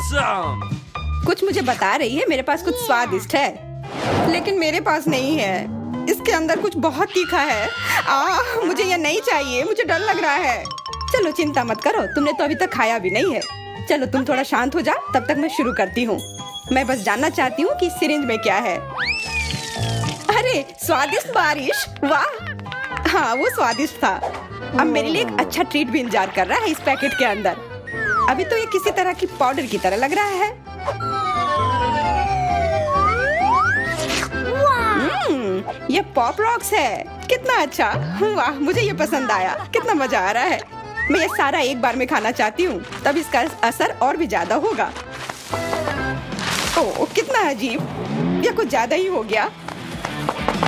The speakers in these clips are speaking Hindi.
awesome! कुछ मुझे बता रही है मेरे पास कुछ स्वादिष्ट है, लेकिन मेरे पास नहीं है। इसके अंदर कुछ बहुत तीखा है। मुझे ये नहीं चाहिए, मुझे डर लग रहा है। चलो चिंता मत करो, तुमने तो अभी तक खाया भी नहीं है। चलो तुम थोड़ा शांत हो जाओ, तब तक मैं शुरू करती हूँ। मैं बस जानना चाहती हूँ कि इस सिरिंज में क्या है। अरे स्वादिष्ट बारिश, वाह! हाँ वो स्वादिष्ट था। अब मेरे लिए एक अच्छा ट्रीट भी इंतजार कर रहा है इस पैकेट के अंदर। अभी तो ये किसी तरह की पाउडर की तरह लग रहा है। ये पॉप रॉक्स है। कितना अच्छा, वाह मुझे ये पसंद आया। कितना मजा आ रहा है। मैं ये सारा एक बार में खाना चाहती हूँ, तब इसका असर और भी ज्यादा होगा। ओह कितना अजीब, ये कुछ ज्यादा ही हो गया।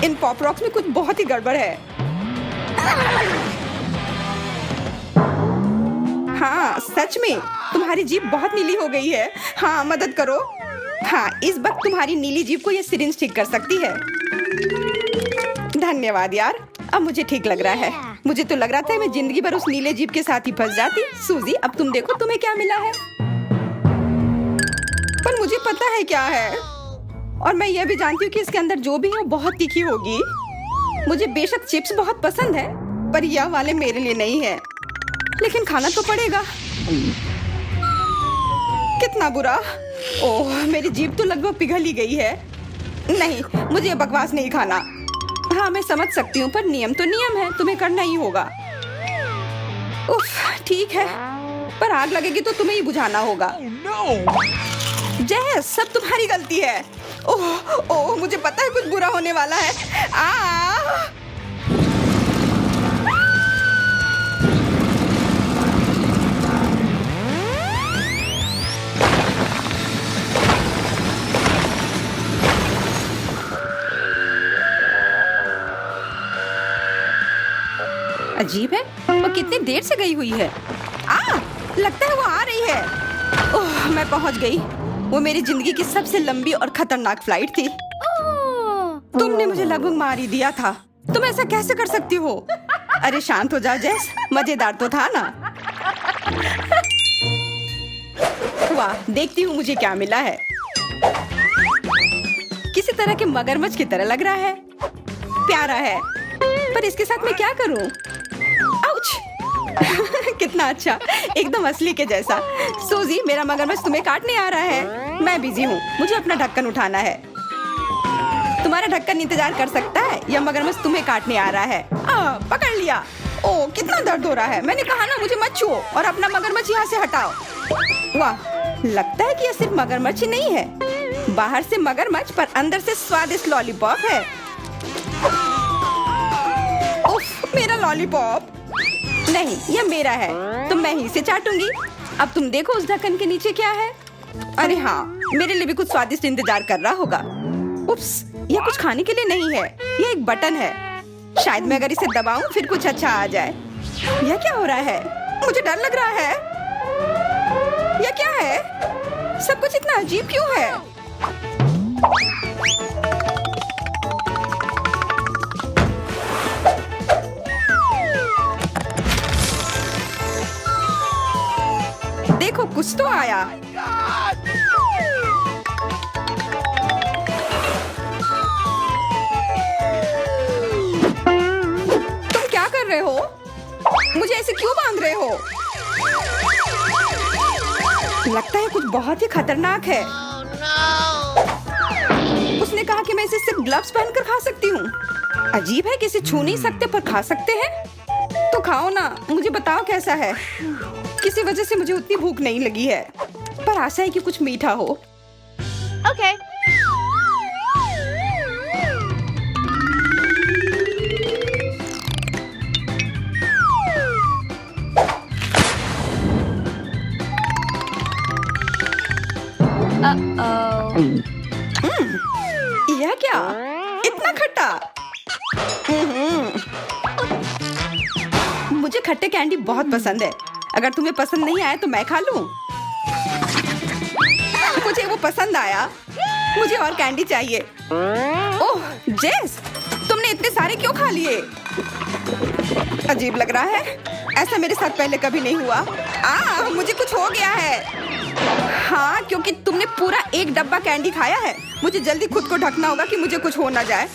इन पॉप रॉक्स में कुछ बहुत ही गड़बड़ है। हाँ सच में तुम्हारी जीभ बहुत नीली हो गई है। हाँ मदद करो। हाँ इस वक्त तुम्हारी नीली जीभ को ये सिरिंज ठीक कर सकती है। धन्यवाद यार, अब मुझे ठीक लग रहा है। मुझे तो लग रहा था मैं जिंदगी भर उस नीले जीभ के साथ ही फंस जाती। सूजी अब तुम देखो तुम्हें क्या मिला है। पर मुझे पता है क्या है, और मैं ये भी जानती हूँ कि इसके अंदर जो भी है वो बहुत तीखी होगी। मुझे बेशक चिप्स बहुत पसंद है, पर यह वाले मेरे लिए नहीं है, लेकिन खाना तो पड़ेगा। कितना बुरा। ओह मेरी जीभ तो लगभग पिघल ही गई है। नहीं मुझे ये बकवास नहीं खाना। हाँ मैं समझ सकती हूँ, पर नियम तो नियम है, तुम्हें करना ही होगा। उफ ठीक है, पर आग लगेगी तो तुम्हें ही बुझाना होगा। जय सब तुम्हारी गलती है। ओह ओह मुझे पता है कुछ बुरा होने वाला है। अजीब है, वो कितनी देर से गई हुई है। लगता है वो आ रही है। ओह मैं पहुंच गई। वो मेरी जिंदगी की सबसे लंबी और खतरनाक फ्लाइट थी। तुमने मुझे लगभग मार ही दिया था। तुम ऐसा कैसे कर सकती हो? अरे शांत हो जाओ जैस, मजेदार तो था ना। वाह देखती हूँ मुझे क्या मिला है। किसी तरह के मगरमच्छ की तरह लग रहा है। प्यारा है, पर इसके साथ मैं क्या करूँ? आउच! कितना अच्छा, एकदम असली के जैसा। सूजी मेरा मगरमच्छ तुम्हें काटने आ रहा है। मैं बिजी हूँ, मुझे अपना ढक्कन उठाना है। तुम्हारा ढक्कन इंतजार कर सकता है, यह मगरमच्छ तुम्हें काटने आ रहा है। पकड़ लिया। ओह कितना दर्द हो रहा है। मैंने कहा ना मुझे मत छुओ और अपना मगरमच्छ यहाँ से हटाओ। वाह लगता है कि यह सिर्फ मगरमच्छ ही नहीं है। बाहर से मगरमच्छ पर अंदर से स्वादिष्ट लॉलीपॉप है। उफ मेरा लॉलीपॉप। नहीं यह मेरा है, तो मैं ही इसे चाटूंगी। अब तुम देखो उस ढक्कन के नीचे क्या है। अरे हाँ मेरे लिए भी कुछ स्वादिष्ट इंतजार कर रहा होगा। उप्स यह कुछ खाने के लिए नहीं है, यह एक बटन है। शायद मैं अगर इसे दबाऊं फिर कुछ अच्छा आ जाए। यह क्या हो रहा है? मुझे डर लग रहा है। यह क्या है? सब कुछ इतना अजीब क्यों है? देखो कुछ तो आया। तुम क्या कर रहे हो? मुझे ऐसे क्यों बांध रहे हो? लगता है कुछ बहुत ही खतरनाक है। उसने कहा कि मैं इसे सिर्फ ग्लव्स पहनकर खा सकती हूँ। अजीब है कि इसे छू नहीं सकते पर खा सकते हैं। तो खाओ ना, मुझे बताओ कैसा है। किसी वजह से मुझे उतनी भूख नहीं लगी है, पर आशा है कि कुछ मीठा हो। ओके। यह क्या? इतना खट्टा? मुझे खट्टे कैंडी बहुत पसंद है। अगर तुम्हें पसंद नहीं आया तो मैं खा लूं। मुझे वो पसंद आया। मुझे और कैंडी चाहिए। ओह जेस, तुमने इतने सारे क्यों खा लिए? अजीब लग रहा है, ऐसा मेरे साथ पहले कभी नहीं हुआ। मुझे कुछ हो गया है। हाँ क्यों क्योंकि तुमने पूरा एक डब्बा कैंडी खाया है। मुझे जल्दी खुद को ढकना होगा कि मुझे कुछ हो ना जाए।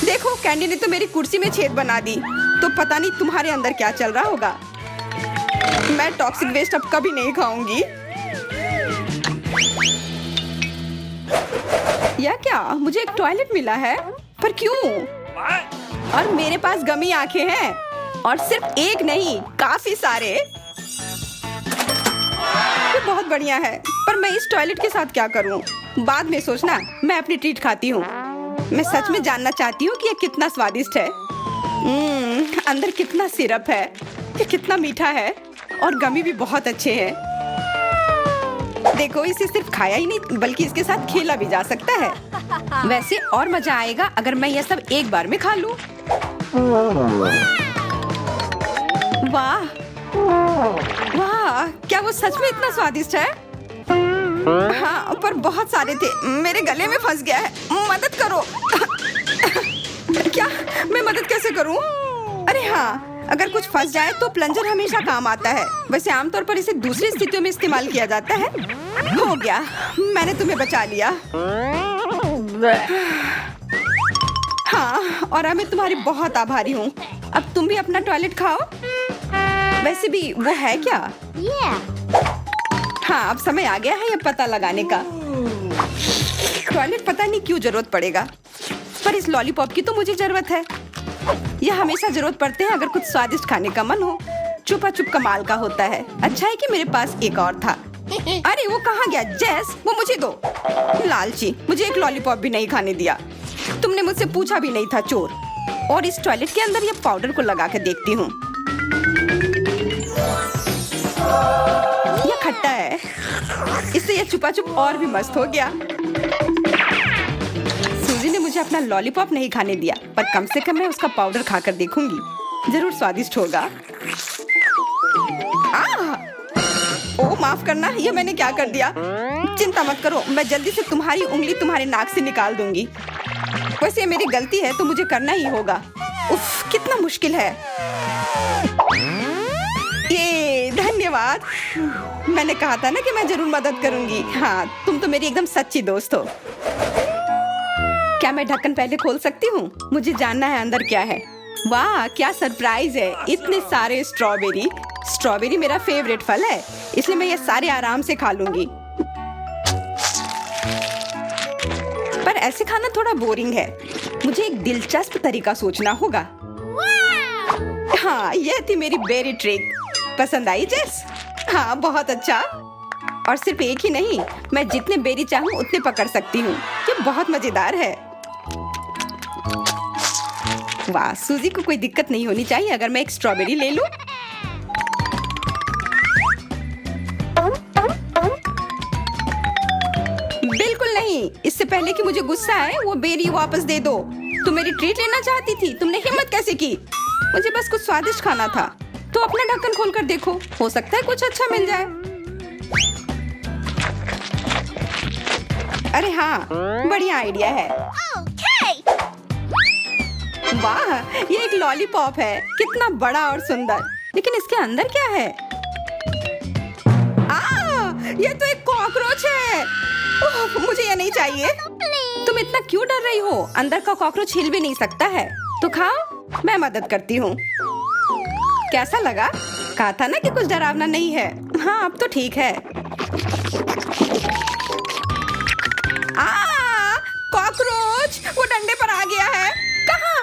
देखो, कैंडी ने तो मेरी कुर्सी में छेद बना दी, तो पता नहीं तुम्हारे अंदर क्या चल रहा होगा। मैं टॉक्सिक वेस्ट अब कभी नहीं खाऊंगी। या क्या, मुझे एक टॉयलेट मिला है, पर क्यों? और मेरे पास गमी आंखें हैं, और सिर्फ एक नहीं, काफी सारे। ये बहुत बढ़िया है, पर मैं इस टॉयलेट के साथ क्या करूं? बाद में सोचना, मैं अपनी ट्रीट खाती हूँ। मैं सच में जानना चाहती हूँ कि ये कितना स्वादिष्ट है। अंदर कितना सिरप है, ये कितना मीठा है, और गमी भी बहुत अच्छे हैं। देखो, इसे सिर्फ खाया ही नहीं बल्कि इसके साथ खेला भी जा सकता है। वैसे और मजा आएगा अगर मैं ये सब एक बार में खा लूं। वाह वाह, क्या वो सच में इतना स्वादिष्ट है? हाँ, पर बहुत सारे थे, मेरे गले में फंस गया है। मदद करो। क्या, मैं मदद कैसे करूं? अरे हाँ, अगर कुछ फंस जाए तो प्लंजर हमेशा काम आता है। वैसे आमतौर पर इसे दूसरी स्थितियों में इस्तेमाल किया जाता है। हो गया, मैंने तुम्हें बचा लिया। हाँ, और मैं तुम्हारी बहुत आभारी हूँ। अब तुम भी अपना टॉयलेट खाओ। वैसे भी वो है क्या? हाँ, अब समय आ गया है ये पता लगाने का। टॉयलेट पता नहीं क्यों जरूरत पड़ेगा, पर इस लॉलीपॉप की तो मुझे जरूरत है। यह हमेशा जरूरत पड़ते हैं अगर कुछ स्वादिष्ट खाने का मन हो। छुपा छुप कमाल का होता है। अच्छा है कि मेरे पास एक और था। अरे वो कहाँ गया? जेस, वो मुझे दो। लालची, मुझे एक लॉलीपॉप भी नहीं खाने दिया। तुमने मुझसे पूछा भी नहीं था, चोर। और इस टॉयलेट के अंदर ये पाउडर को लगा के देखती हूँ। यह खट्टा है, इससे यह छुपा छुप और भी मस्त हो गया। सूजी ने मुझे अपना लॉलीपॉप नहीं खाने दिया, पर कम से कम मैं उसका पाउडर खाकर देखूंगी। जरूर स्वादिष्ट होगा। ओ माफ करना, ये मैंने क्या कर दिया? चिंता मत करो, मैं जल्दी से तुम्हारी उंगली तुम्हारे नाक से निकाल दूंगी। वैसे ये मेरी गलती है तो मुझे करना ही होगा। उफ, कितना मुश्किल है। ये धन्यवाद। मैंने कहा था ना कि मैं जरूर मदद करूंगी। हाँ, तुम तो मेरी एकदम सच्ची दोस्त हो। क्या मैं ढक्कन पहले खोल सकती हूँ? मुझे जानना है अंदर क्या है। वाह, क्या सरप्राइज है। इतने सारे स्ट्रॉबेरी। स्ट्रॉबेरी मेरा फेवरेट फल है, इसलिए मैं ये सारे आराम से खा लूंगी। पर ऐसे खाना थोड़ा बोरिंग है। मुझे एक दिलचस्प तरीका सोचना होगा। हाँ, यह थी मेरी बेरी ट्रिक। पसंद आई जेस? हाँ, बहुत अच्छा। और सिर्फ एक ही नहीं, मैं जितने बेरी चाहूँ उतने पकड़ सकती हूँ। ये बहुत मजेदार है। वाह, सूजी को कोई दिक्कत नहीं होनी चाहिए अगर मैं एक स्ट्रॉबेरी ले लूं। बिल्कुल नहीं। इससे पहले कि मुझे गुस्सा आए, वो बेरी वापस दे दो। तुम मेरी ट्रीट लेना चाहती थी, तुमने हिम्मत कैसे की? मुझे बस कुछ स्वादिष्ट खाना था, तो अपना ढक्कन खोलकर देखो, हो सकता है कुछ अच्छा मिल जाए। अरे हाँ, बढ़िया आइडिया है। वाह, ये एक लॉलीपॉप है। कितना बड़ा और सुंदर। लेकिन इसके अंदर क्या है? ये तो एक कॉकरोच है। मुझे ये नहीं चाहिए। तुम इतना क्यों डर रही हो? अंदर का कॉकरोच हिल भी नहीं सकता है। तो खाओ, मैं मदद करती हूँ। कैसा लगा? कहा था ना कि कुछ डरावना नहीं है। हाँ, अब तो ठीक है। कॉकरोच, वो डंडे पर आ गया है। कहाँ?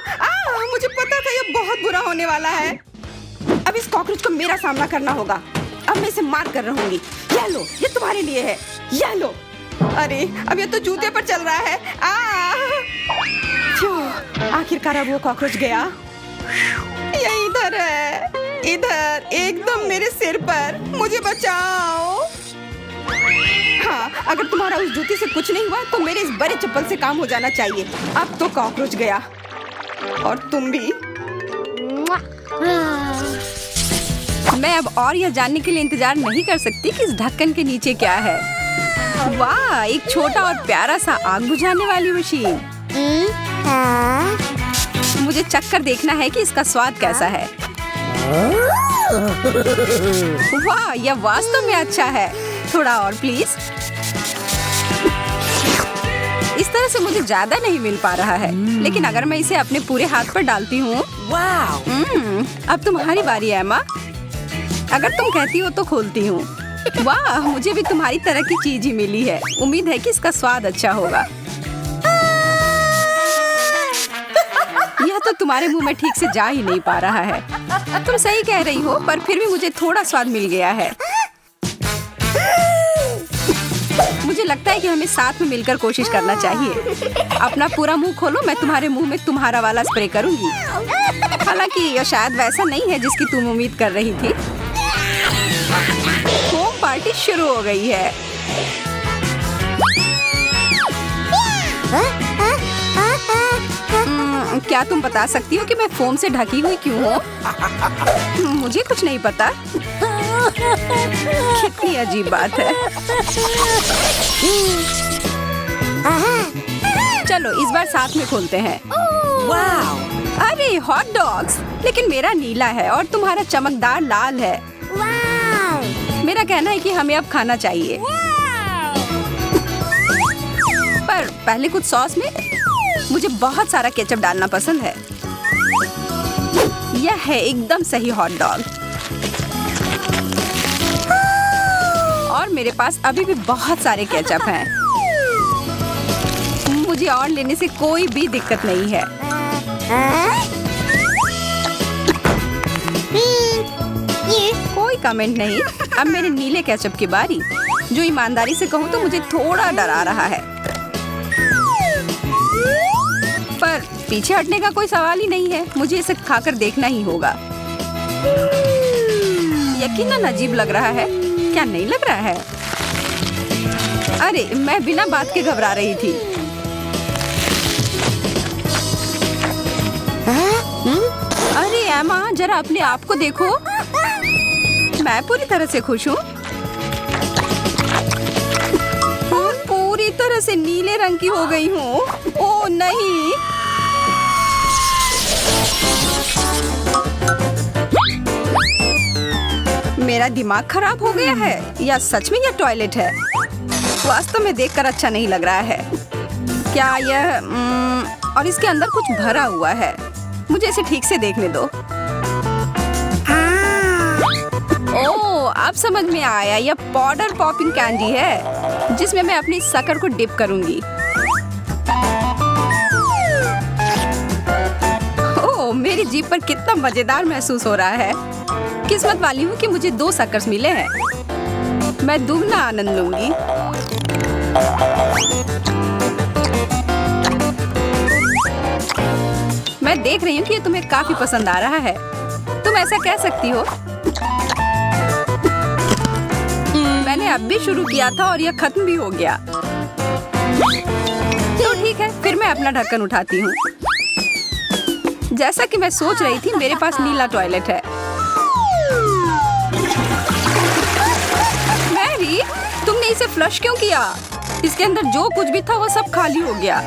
मुझे पता था ये बहुत बुरा होने वाला है। अब इस कॉकरोच को मेरा सामना करना होगा। अब मैं इसे मार कर रहूंगी। ये लो, ये तुम्हारे लिए है। ये लो। अरे, अब ये तो जूते पर चल रहा है। आखिरकार अब वो कॉकरोच गया। ये इधर है, इधर, एकदम मेरे सिर पर। मुझे बचाओ। हाँ, अगर तुम्हारा उस जूती से कुछ नहीं हुआ तो मेरे इस बड़े चप्पल से काम हो जाना चाहिए। अब तो कॉकरोच गया, और तुम भी। मैं अब और यह जानने के लिए इंतजार नहीं कर सकती कि इस ढक्कन के नीचे क्या है। वाह, एक छोटा और प्यारा सा आग बुझाने वाली मशीन। मुझे चक्कर देखना है कि इसका स्वाद कैसा है। वाह, यह वास्तव में अच्छा है। थोड़ा और प्लीज। इस तरह से मुझे ज्यादा नहीं मिल पा रहा है, लेकिन अगर मैं इसे अपने पूरे हाथ पर डालती हूँ। अब तुम्हारी बारी है एमा। अगर तुम कहती हो तो खोलती हूँ। वाह, मुझे भी तुम्हारी तरह की चीज ही मिली है। उम्मीद है कि इसका स्वाद अच्छा होगा। यह तो तुम्हारे मुंह में ठीक से जा ही नहीं पा रहा है। तुम सही कह रही हो, पर फिर भी मुझे थोड़ा स्वाद मिल गया है। मुझे लगता है कि हमें साथ में मिलकर कोशिश करना चाहिए। अपना पूरा मुंह खोलो, मैं तुम्हारे मुंह में तुम्हारा वाला स्प्रे करूंगी। हालांकि यह शायद वैसा नहीं है जिसकी तुम उम्मीद कर रही थी। होम पार्टी शुरू हो गई है। क्या तुम बता सकती हो कि मैं फोम से ढकी हुई क्यों हूँ? मुझे कुछ नहीं पता। कितनी अजीब बात है। चलो इस बार साथ में खोलते हैं। वाह! अरे हॉट डॉग्स! लेकिन मेरा नीला है और तुम्हारा चमकदार लाल है। मेरा कहना है कि हमें अब खाना चाहिए। पर पहले कुछ सॉस में मुझे बहुत सारा केचप डालना पसंद है। यह है एकदम सही हॉट डॉग। और मेरे पास अभी भी बहुत सारे केचप हैं। मुझे और लेने से कोई भी दिक्कत नहीं है। कोई कमेंट नहीं। अब मेरे नीले केचप की बारी। जो ईमानदारी से कहूँ तो मुझे थोड़ा डरा रहा है, पर पीछे हटने का कोई सवाल ही नहीं है। मुझे इसे खाकर देखना ही होगा। यकीनन अजीब लग रहा है, क्या नहीं लग रहा है? अरे मैं बिना बात के घबरा रही थी। अरे एमा, जरा अपने आप को देखो। मैं पूरी तरह से खुश हूँ। पूरी तरह से नीले रंग की हो गई हूँ। ओह नहीं! मेरा दिमाग खराब हो गया है या सच में यह टॉयलेट है? वास्तव में देखकर अच्छा नहीं लग रहा है। क्या यह और इसके अंदर कुछ भरा हुआ है। मुझे इसे ठीक से देखने दो। ओह, अब समझ में आया। यह पाउडर पॉपिंग कैंडी है जिसमें मैं अपनी शक्कर को डिप करूंगी। ओह, मेरी जीभ पर कितना मजेदार महसूस हो रहा है। किस्मत वाली हूँ कि मुझे 2 शक्कर्स मिले हैं। मैं दुगना आनंद लूंगी। मैं देख रही हूँ कि ये तुम्हें काफी पसंद आ रहा है। तुम ऐसा कह सकती हो। मैंने अब भी शुरू किया था और यह खत्म भी हो गया। तो ठीक है, फिर मैं अपना ढक्कन उठाती हूँ। जैसा कि मैं सोच रही थी, मेरे पास नीला टॉयलेट है। मैरी, तुमने इसे फ्लश क्यों किया? इसके अंदर जो कुछ भी था वो सब खाली हो गया।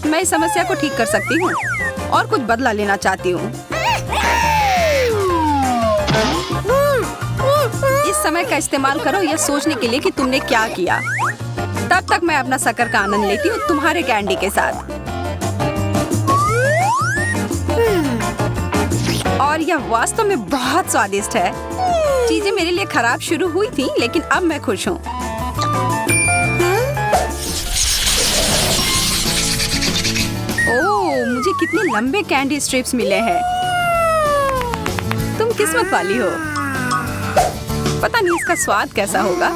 मैं इस समस्या को ठीक कर सकती हूँ और कुछ बदला लेना चाहती हूँ। इस समय का इस्तेमाल करो यह सोचने के लिए कि तुमने क्या किया। तब तक मैं अपना शक्कर का आनंद लेती हूँ तुम्हारे कैंडी के साथ। और यह वास्तव में बहुत स्वादिष्ट है। चीजें मेरे लिए खराब शुरू हुई थी, लेकिन अब मैं खुश हूँ। ओह, मुझे कितने लंबे कैंडी स्ट्रिप्स मिले हैं। तुम किस्मत वाली हो। पता नहीं इसका स्वाद कैसा होगा।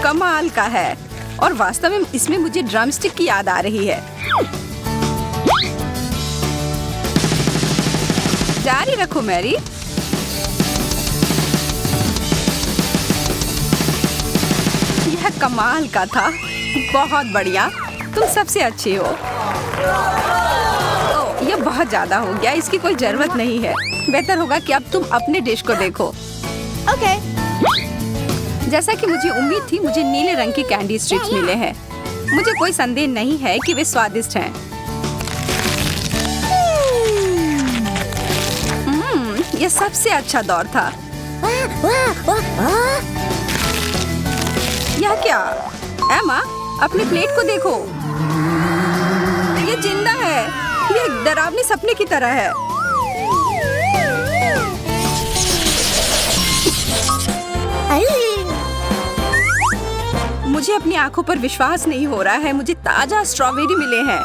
कमाल का है। और वास्तव में इसमें मुझे ड्रमस्टिक की याद आ रही है। जारी रखो मैरी। यह कमाल का था। बहुत बढ़िया, तुम सबसे अच्छी हो। ओह, यह बहुत ज्यादा हो गया। इसकी कोई जरूरत नहीं है। बेहतर होगा कि अब तुम अपने डिश को देखो। ओके। जैसा कि मुझे उम्मीद थी, मुझे नीले रंग की कैंडी स्ट्रिप्स मिले हैं। मुझे कोई संदेह नहीं है कि वे स्वादिष्ट हैं। यह सबसे अच्छा दौर था। यह क्या? एमा, अपनी प्लेट को देखो। ये जिंदा है। ये एक डरावनी सपने की तरह है। मुझे अपनी आंखों पर विश्वास नहीं हो रहा है। मुझे ताजा स्ट्रॉबेरी मिले हैं।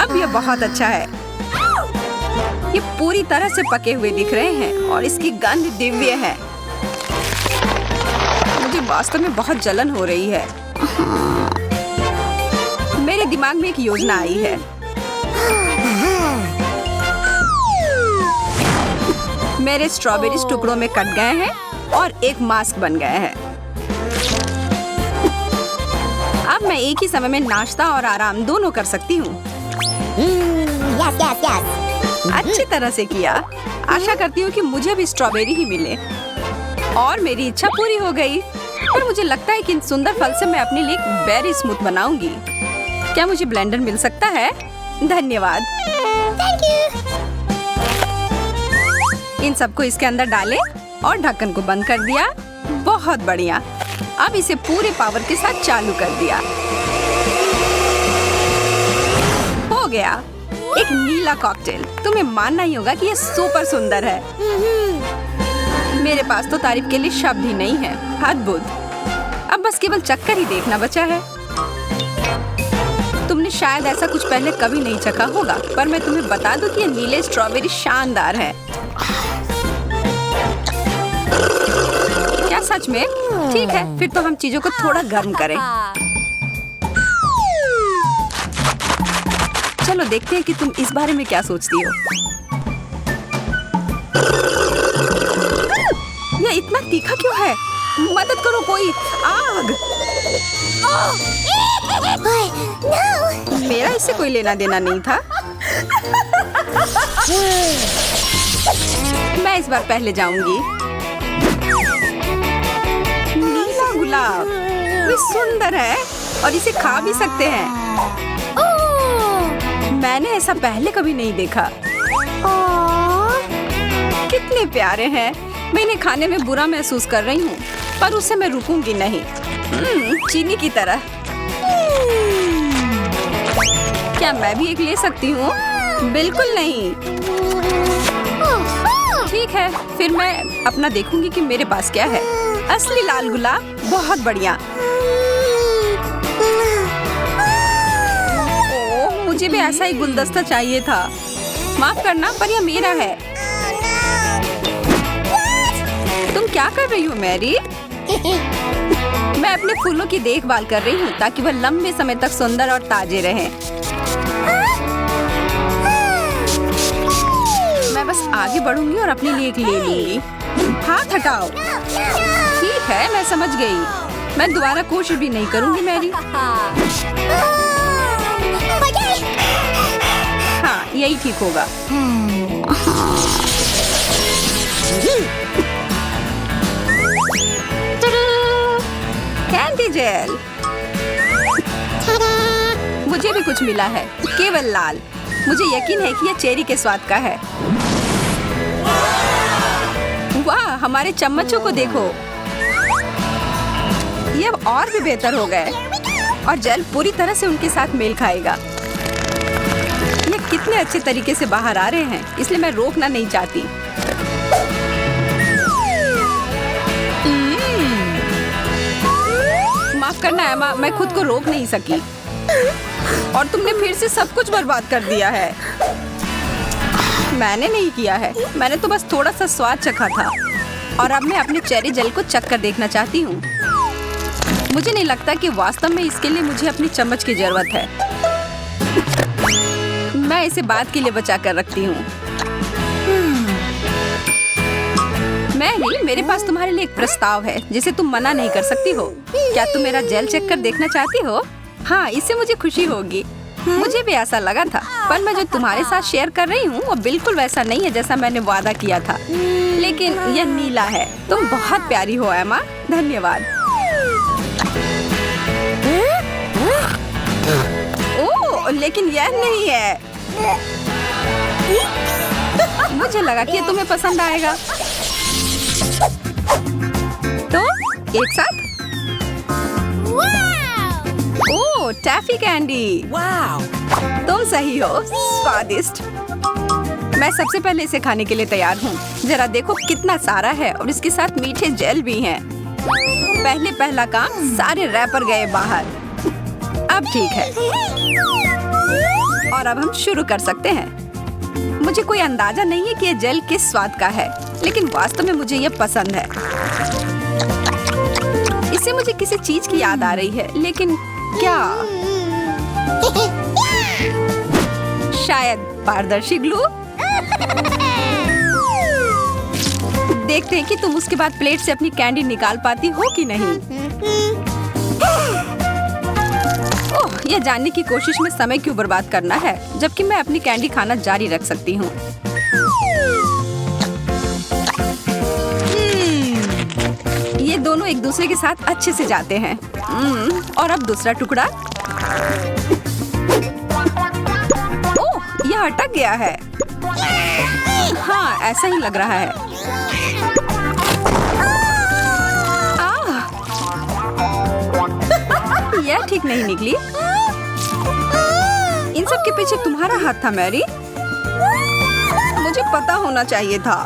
अब यह बहुत अच्छा है। ये पूरी तरह से पके हुए दिख रहे हैं और इसकी गंध दिव्य है। मुझे वास्तव में बहुत जलन हो रही है। मेरे दिमाग में एक योजना आई है। मेरे स्ट्रॉबेरीज टुकड़ों में कट गए हैं और एक मास्क बन गए हैं। अब मैं एक ही समय में नाश्ता और आराम दोनों कर सकती हूँ। अच्छी तरह से किया। आशा करती हूँ कि मुझे भी स्ट्रॉबेरी ही मिले। और मेरी इच्छा पूरी हो गई। पर मुझे लगता है कि इन सुंदर फल से मैं अपने लिए बेरी स्मूथ बनाऊंगी। क्या मुझे ब्लेंडर मिल सकता है? धन्यवाद। इन सबको इसके अंदर डालें और ढक्कन को बंद कर दिया। बहुत बढ़िया। अब इसे पूरे पावर के साथ चालू कर दिया। हो गया, एक नीला कॉकटेल। तुम्हें मानना ही होगा कि यह सुपर सुंदर है। मेरे पास तो तारीफ के लिए शब्द ही नहीं है। अद्भुत। अब बस केवल चक्कर ही देखना बचा है। तुमने शायद ऐसा कुछ पहले कभी नहीं चखा होगा, पर मैं तुम्हें बता दूं कि ये नीले स्ट्रॉबेरी शानदार है। क्या सच में? ठीक है, फिर तो हम चीजों को थोड़ा गर्म करें। चलो देखते हैं कि तुम इस बारे में क्या सोचती हो। यह इतना तीखा क्यों है? मदद करो कोई। आग! मेरा इससे कोई लेना देना नहीं था। मैं इस बार पहले जाऊंगी। नीला गुलाब, ये सुंदर है और इसे खा भी सकते हैं। मैंने ऐसा पहले कभी नहीं देखा। कितने प्यारे हैं। मैं इन्हें खाने में बुरा महसूस कर रही हूँ, पर उससे मैं रुकूंगी नहीं। चीनी की तरह। क्या मैं भी एक ले सकती हूँ? बिल्कुल नहीं। ठीक है, फिर मैं अपना देखूंगी कि मेरे पास क्या है। असली लाल गुलाब, बहुत बढ़िया। ओह, मुझे भी ऐसा ही गुलदस्ता चाहिए था। माफ करना, पर यह मेरा है। तुम क्या कर रही हो मैरी? मैं अपने फूलों की देखभाल कर रही हूँ ताकि वह लंबे समय तक सुंदर और ताजे रहें। मैं बस आगे बढ़ूंगी और अपने लिए एक ले लूंगी। हाथ हटाओ। ठीक है, मैं समझ गई। मैं दोबारा कोशिश भी नहीं करूंगी मैरी। हाँ, यही ठीक होगा। Candy jail. मुझे भी कुछ मिला है, केवल लाल। मुझे यकीन है कि यह चेरी के स्वाद का है। वाह, हमारे चम्मचों को देखो। ये अब और भी बेहतर हो गए और जेल पूरी तरह से उनके साथ मेल खाएगा। ये कितने अच्छे तरीके से बाहर आ रहे हैं, इसलिए मैं रोकना नहीं चाहती। माफ करना एमा, मैं खुद को रोक नहीं सकी और तुमने फिर से सब कुछ बर्बाद कर दिया है। मैंने नहीं किया है, मैंने तो बस थोड़ा सा स्वाद चखा था और अब मैं अपने चेरी जेल को चख कर देखना चाहती हूँ। मुझे नहीं लगता कि वास्तव में इसके लिए मुझे अपनी चम्मच की जरूरत है। मैं इसे बाद के लिए बचा कर रखती हूँ। मैरी, मेरे पास तुम्हारे लिए एक प्रस्ताव है जिसे तुम मना नहीं कर सकती हो। क्या तुम मेरा जेल चेक कर देखना चाहती हो? हाँ, इससे मुझे खुशी होगी। मुझे भी ऐसा लगा था, पर मैं जो तुम्हारे साथ शेयर कर रही हूँ वो बिल्कुल वैसा नहीं है जैसा मैंने वादा किया था। लेकिन यह नीला है। तुम बहुत प्यारी हो एमा। धन्यवाद। ओह, लेकिन यह नहीं है। मुझे लगा कि तुम्हें पसंद आएगा। तो एक साथ टैफी कैंडी। वाव! तुम सही हो, स्वादिष्ट। मैं सबसे पहले इसे खाने के लिए तैयार हूँ। जरा देखो कितना सारा है और इसके साथ मीठे जेल भी हैं। पहला काम, सारे रैपर गए बाहर। अब ठीक है और अब हम शुरू कर सकते हैं। मुझे कोई अंदाजा नहीं है कि ये जेल किस स्वाद का है, लेकिन वास्तव में मुझे ये पसंद है। इससे मुझे किसी चीज की याद आ रही है, लेकिन क्या? शायद पारदर्शी ग्लू। देखते हैं कि तुम उसके बाद प्लेट से अपनी कैंडी निकाल पाती हो कि नहीं। ओह, यह जानने की कोशिश में समय क्यों बर्बाद करना है, जबकि मैं अपनी कैंडी खाना जारी रख सकती हूँ। ये दोनों एक दूसरे के साथ अच्छे से जाते हैं। और अब दूसरा टुकड़ा। ओह, यह अटक गया है। हाँ, ऐसा ही लग रहा है। यह ठीक नहीं निकली। इन सब के पीछे तुम्हारा हाथ था मैरी। मुझे पता होना चाहिए था।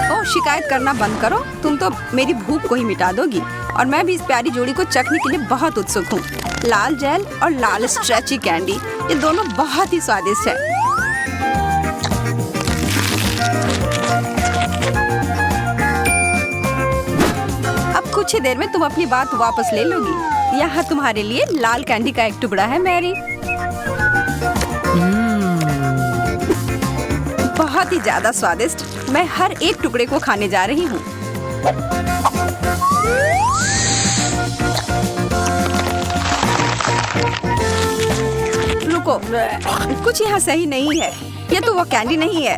ओह, शिकायत करना बंद करो। तुम तो मेरी भूख को ही मिटा दोगी। और मैं भी इस प्यारी जोड़ी को चखने के लिए बहुत उत्सुक हूँ। लाल जेल और लाल स्ट्रेची कैंडी, ये दोनों बहुत ही स्वादिष्ट है। अब कुछ ही देर में तुम अपनी बात वापस ले लोगी। यहाँ तुम्हारे लिए लाल कैंडी का एक टुकड़ा है मैरी। बहुत ही ज्यादा स्वादिष्ट। मैं हर एक टुकड़े को खाने जा रही हूँ। रुको, कुछ यहाँ सही नहीं है। ये तो वो कैंडी नहीं है।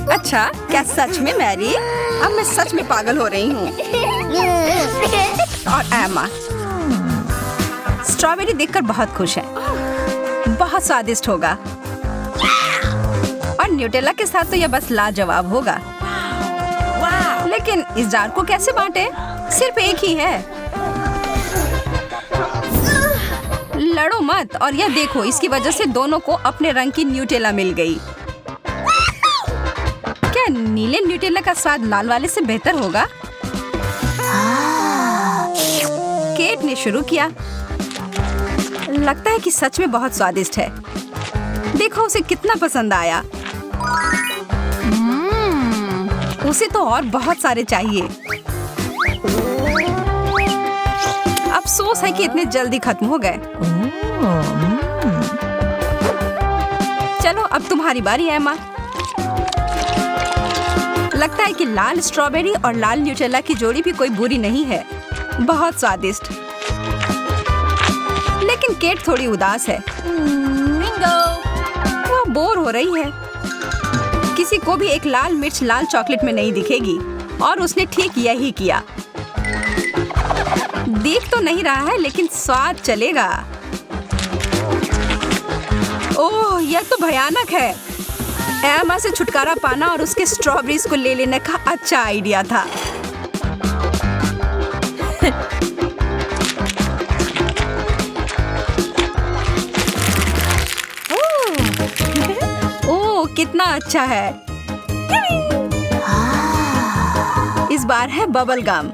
अच्छा, क्या सच में मैरी? अब मैं सच में पागल हो रही हूँ। और एमा स्ट्रॉबेरी देखकर बहुत खुश है। बहुत स्वादिष्ट होगा। और न्यूटेला के साथ तो यह बस लाजवाब होगा। लेकिन इस जार को कैसे बांटे? सिर्फ एक ही है। लड़ो मत। और यह देखो, इसकी वजह से दोनों को अपने रंग की न्यूटेला मिल गई। क्या नीले न्यूटेला का स्वाद लाल वाले से बेहतर होगा? केट ने शुरू किया। लगता है कि सच में बहुत स्वादिष्ट है। देखो उसे कितना पसंद आया। उसे तो और बहुत सारे चाहिए। अफसोस है कि इतने जल्दी खत्म हो गए। चलो अब तुम्हारी बारी एमा। लगता है कि लाल स्ट्रॉबेरी और लाल न्यूटेला की जोड़ी भी कोई बुरी नहीं है। बहुत स्वादिष्ट। लेकिन केट थोड़ी उदास है। वो बोर हो रही है। किसी को भी एक लाल मिर्च लाल चॉकलेट में नहीं दिखेगी। और उसने ठीक यही किया। देख तो नहीं रहा है, लेकिन स्वाद चलेगा। ओह, यह तो भयानक है। एमा से छुटकारा पाना और उसके स्ट्रॉबेरीज को ले लेने का अच्छा आइडिया था। ओह, कितना अच्छा है। इस बार है बबल गम।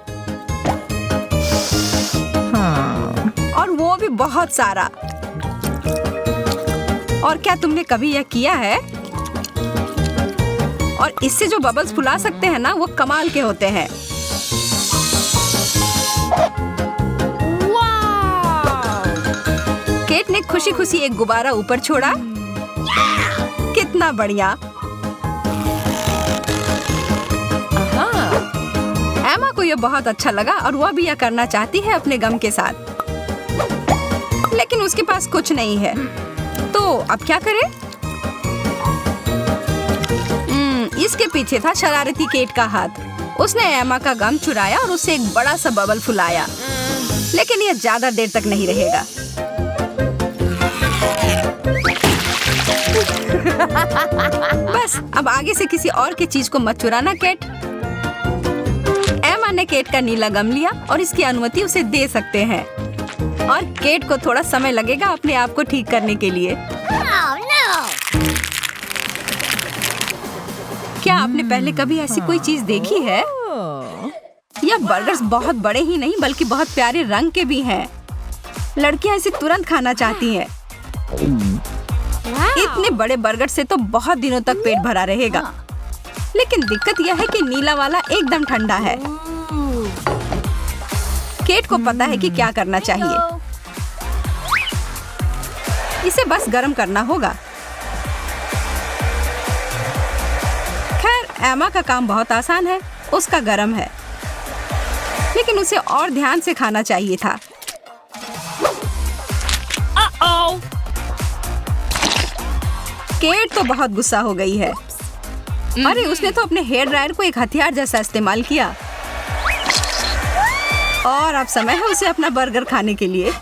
और वो भी बहुत सारा। और क्या तुमने कभी यह किया है? और इससे जो बबल्स फुला सकते हैं ना, वो कमाल के होते हैं। केट ने खुशी खुशी एक गुब्बारा ऊपर छोड़ा। कितना बढ़िया। एमा को यह बहुत अच्छा लगा और वह भी यह करना चाहती है अपने गम के साथ। लेकिन उसके पास कुछ नहीं है। तो अब क्या करे? इसके पीछे था शरारती केट का हाथ। उसने एमा का गम चुराया और उससे एक बड़ा सा बबल फुलाया। लेकिन यह ज्यादा देर तक नहीं रहेगा। बस अब आगे से किसी और की चीज को मत चुराना केट। एमा ने केट का नीला गम लिया और इसकी अनुमति उसे दे सकते हैं। और केट को थोड़ा समय लगेगा अपने आप को ठीक करने के लिए। क्या आपने पहले कभी ऐसी कोई चीज देखी है? यह बर्गर्स बहुत बड़े ही नहीं बल्कि बहुत प्यारे रंग के भी हैं। लड़कियां इसे तुरंत खाना चाहती हैं। इतने बड़े बर्गर से तो बहुत दिनों तक पेट भरा रहेगा। लेकिन दिक्कत यह है कि नीला वाला एकदम ठंडा है। केट को पता है कि क्या करना चाहिए। इसे बस गर्म करना होगा। खैर एमा का काम बहुत आसान है, उसका गर्म है, लेकिन उसे और ध्यान से खाना चाहिए था। केट तो बहुत गुस्सा हो गई है। अरे उसने तो अपने हेयर ड्रायर को एक हथियार जैसा इस्तेमाल किया। और अब समय है उसे अपना बर्गर खाने के लिए।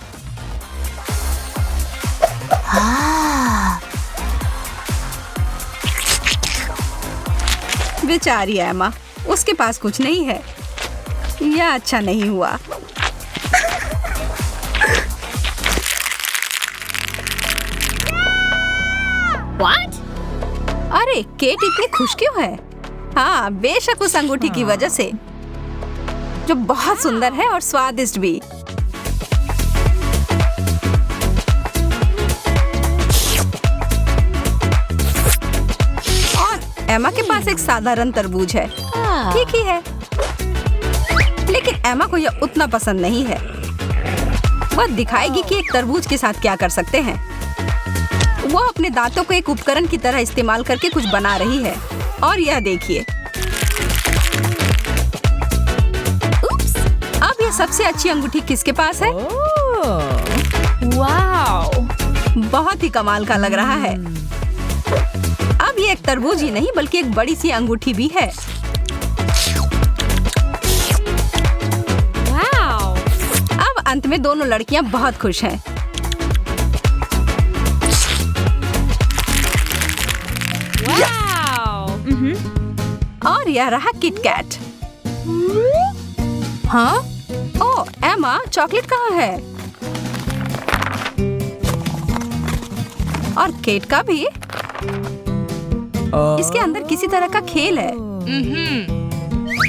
बेचारी एमा, उसके पास कुछ नहीं है। यह अच्छा नहीं हुआ। What? अरे केट इतनी खुश क्यों है? हाँ, बेशक उस अंगूठी की वजह से, जो बहुत सुंदर है और स्वादिष्ट भी। और एमा के पास एक साधारण तरबूज है। ठीक ही है, लेकिन एमा को यह उतना पसंद नहीं है। वह दिखाएगी कि एक तरबूज के साथ क्या कर सकते हैं। वो अपने दांतों को एक उपकरण की तरह इस्तेमाल करके कुछ बना रही है। और यह देखिए, अब यह सबसे अच्छी अंगूठी किसके पास है? Wow. बहुत ही कमाल का लग रहा है। अब ये एक तरबूज ही नहीं बल्कि एक बड़ी सी अंगूठी भी है। Wow. अब अंत में दोनों लड़कियां बहुत खुश हैं। Wow. और यह रहा किटकैट। हाँ? ओह एमा, चॉकलेट कहाँ है? और केट का भी। इसके अंदर किसी तरह का खेल है।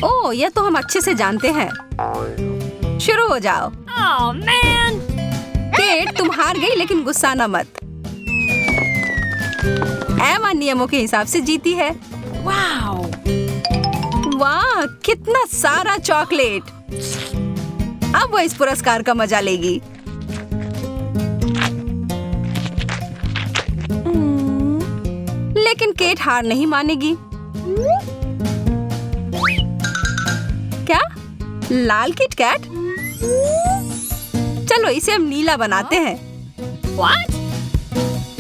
ओह, यह तो हम अच्छे से जानते हैं। शुरू हो जाओ। Oh man. केट, तुम हार गई, लेकिन गुस्सा न मत। एमा नियमों के हिसाब से जीती है। Wow. वाह, कितना सारा चॉकलेट! अब वो इस पुरस्कार का मजा लेगी। लेकिन केट हार नहीं मानेगी। क्या? लाल किटकैट? चलो इसे हम नीला बनाते हैं। What?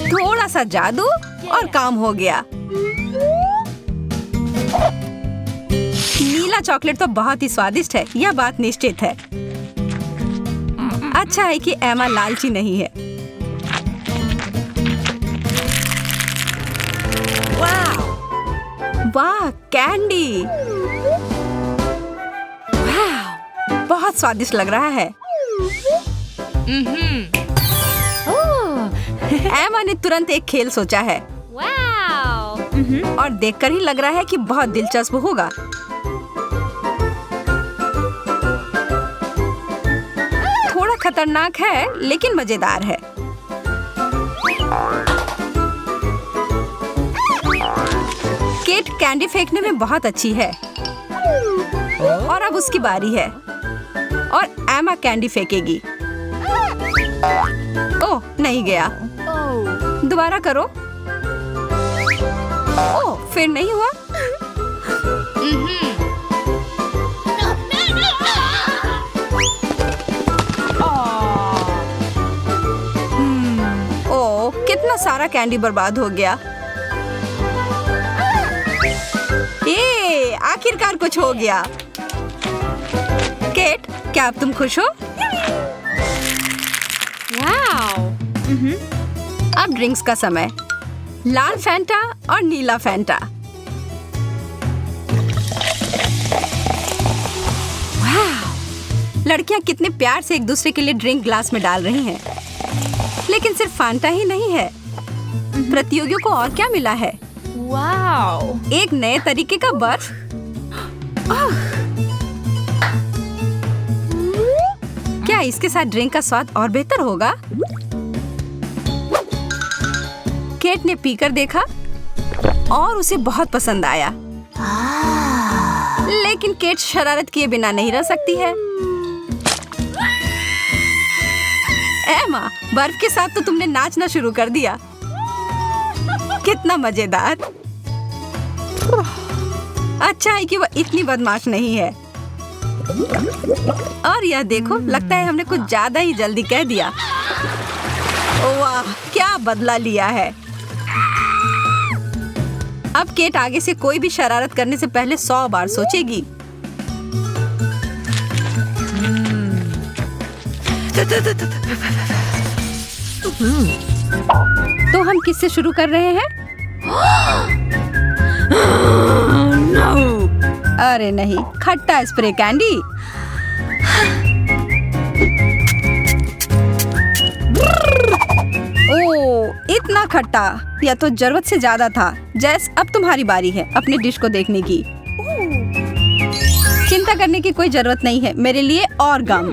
थोड़ा सा जादू और काम हो गया। नीला चॉकलेट तो बहुत ही स्वादिष्ट है, यह बात निश्चित है। अच्छा है कि एमा लालची नहीं है। Wow. वाह, कैंडी! वाह, बहुत स्वादिष्ट लग रहा है। Oh. एमा ने तुरंत एक खेल सोचा है। Wow. और देखकर ही लग रहा है कि बहुत दिलचस्प होगा। थोड़ा खतरनाक है, लेकिन मजेदार है। केट कैंडी फेंकने में बहुत अच्छी है। और अब उसकी बारी है। और एमा कैंडी फेंकेगी। ओह, नहीं गया। Oh. दोबारा करो। ओह, फिर नहीं हुआ। ओह, कितना सारा कैंडी बर्बाद हो गया। ये आखिरकार कुछ हो गया। केट, क्या अब तुम खुश हो? Wow. अब ड्रिंक्स का समय। लाल फैंटा और नीला फैंटा। वाह, लड़कियां कितने प्यार से एक दूसरे के लिए ड्रिंक ग्लास में डाल रही हैं। लेकिन सिर्फ फांटा ही नहीं है, प्रतियोगियों को और क्या मिला है? Wow. एक नए तरीके का बर्फ। क्या इसके साथ ड्रिंक का स्वाद और बेहतर होगा? केट ने पीकर देखा और उसे बहुत पसंद आया। लेकिन केट शरारत किए बिना नहीं रह सकती है। एमा, बर्फ के साथ तो तुमने नाचना शुरू कर दिया। कितना मजेदार। अच्छा है कि वह इतनी बदमाश नहीं है। और यह देखो, लगता है हमने कुछ ज्यादा ही जल्दी कह दिया। वाह, क्या बदला लिया है। अब केट आगे से कोई भी शरारत करने से पहले 100 बार सोचेगी। तो हम किससे शुरू कर रहे हैं? अरे नहीं, खट्टा स्प्रे कैंडी। ओह, इतना खट्टा, यह तो जरूरत से ज्यादा था। जैस, अब तुम्हारी बारी है अपने डिश को देखने की। चिंता करने की कोई जरूरत नहीं है, मेरे लिए और गम।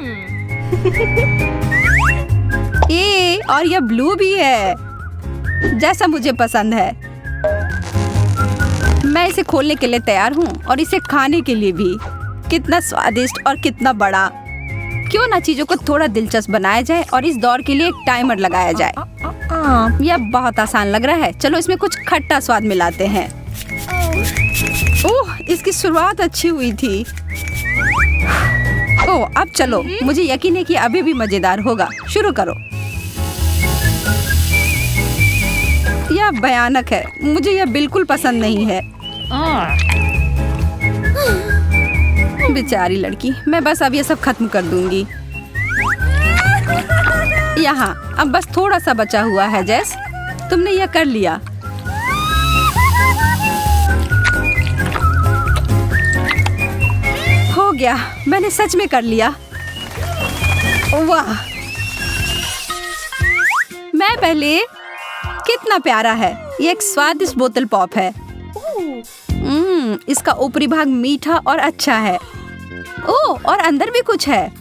और यह ब्लू भी है, जैसा मुझे पसंद है। मैं इसे खोलने के लिए तैयार हूँ और इसे खाने के लिए भी। कितना स्वादिष्ट और कितना बड़ा। क्यों ना चीजों को थोड़ा दिलचस्प बनाया जाए और इस दौर के लिए एक टाइमर लगाया जाए। यह बहुत आसान लग रहा है। चलो इसमें कुछ खट्टा स्वाद मिलाते हैं। ओह, इसकी शुरुआत अच्छी हुई थी। ओह, अब चलो, मुझे यकीन है कि अभी भी मजेदार होगा। शुरू करो। यह भयानक है, मुझे यह बिल्कुल पसंद नहीं है। बेचारी लड़की, मैं बस अब ये सब खत्म कर दूंगी। यहाँ अब बस थोड़ा सा बचा हुआ है। जैस, तुमने यह कर लिया। हो गया, मैंने सच में कर लिया। वाह, मैं पहले। कितना प्यारा है। ये एक स्वादिष्ट बोतल पॉप है। इसका ऊपरी भाग मीठा और अच्छा है। ओह, और अंदर भी कुछ है।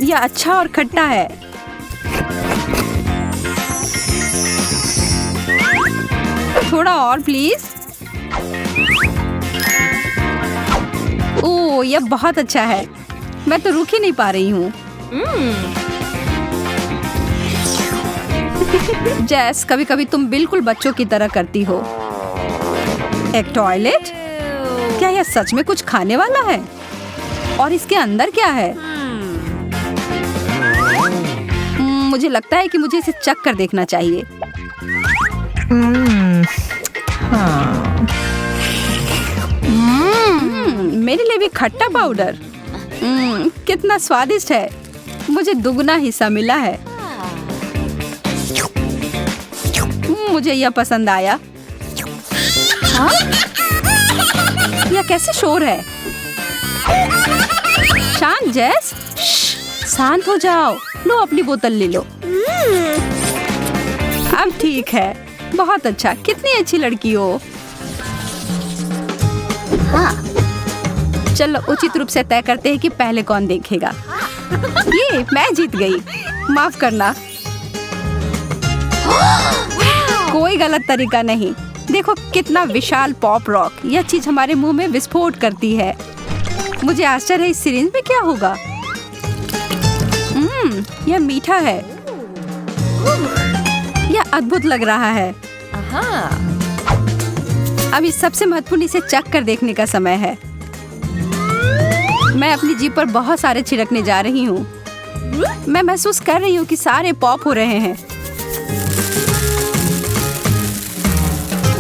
यह अच्छा और खट्टा है। थोड़ा और प्लीज। ओह, यह बहुत अच्छा है। मैं तो रुक ही नहीं पा रही हूँ। जैस, कभी कभी तुम बिल्कुल बच्चों की तरह करती हो। एक टॉयलेट? क्या यह सच में कुछ खाने वाला है? और इसके अंदर क्या है? मुझे लगता है कि मुझे इसे चख कर देखना चाहिए। मेरे लिए भी खट्टा पाउडर। कितना स्वादिष्ट है। मुझे दुगना हिस्सा मिला है। मुझे यह पसंद आया। हाँ? यह कैसे शोर है? शांत जैस, शांत हो जाओ। लो, अपनी बोतल ले लो। अब ठीक है। बहुत अच्छा। कितनी अच्छी लड़की हो। हाँ। चलो उचित रूप से तय करते हैं कि पहले कौन देखेगा। ये मैं जीत गई। माफ करना। कोई गलत तरीका नहीं। देखो कितना विशाल पॉप रॉक। यह चीज हमारे मुंह में विस्फोट करती है। मुझे आश्चर्य है इस सिरिंज में क्या होगा। यह मीठा है। यह अद्भुत लग रहा है। अब इस सबसे महत्वपूर्ण इसे चख कर देखने का समय है। मैं अपनी जीभ पर बहुत सारे छिड़कने जा रही हूँ। मैं महसूस कर रही हूँ कि सारे पॉप हो रहे हैं।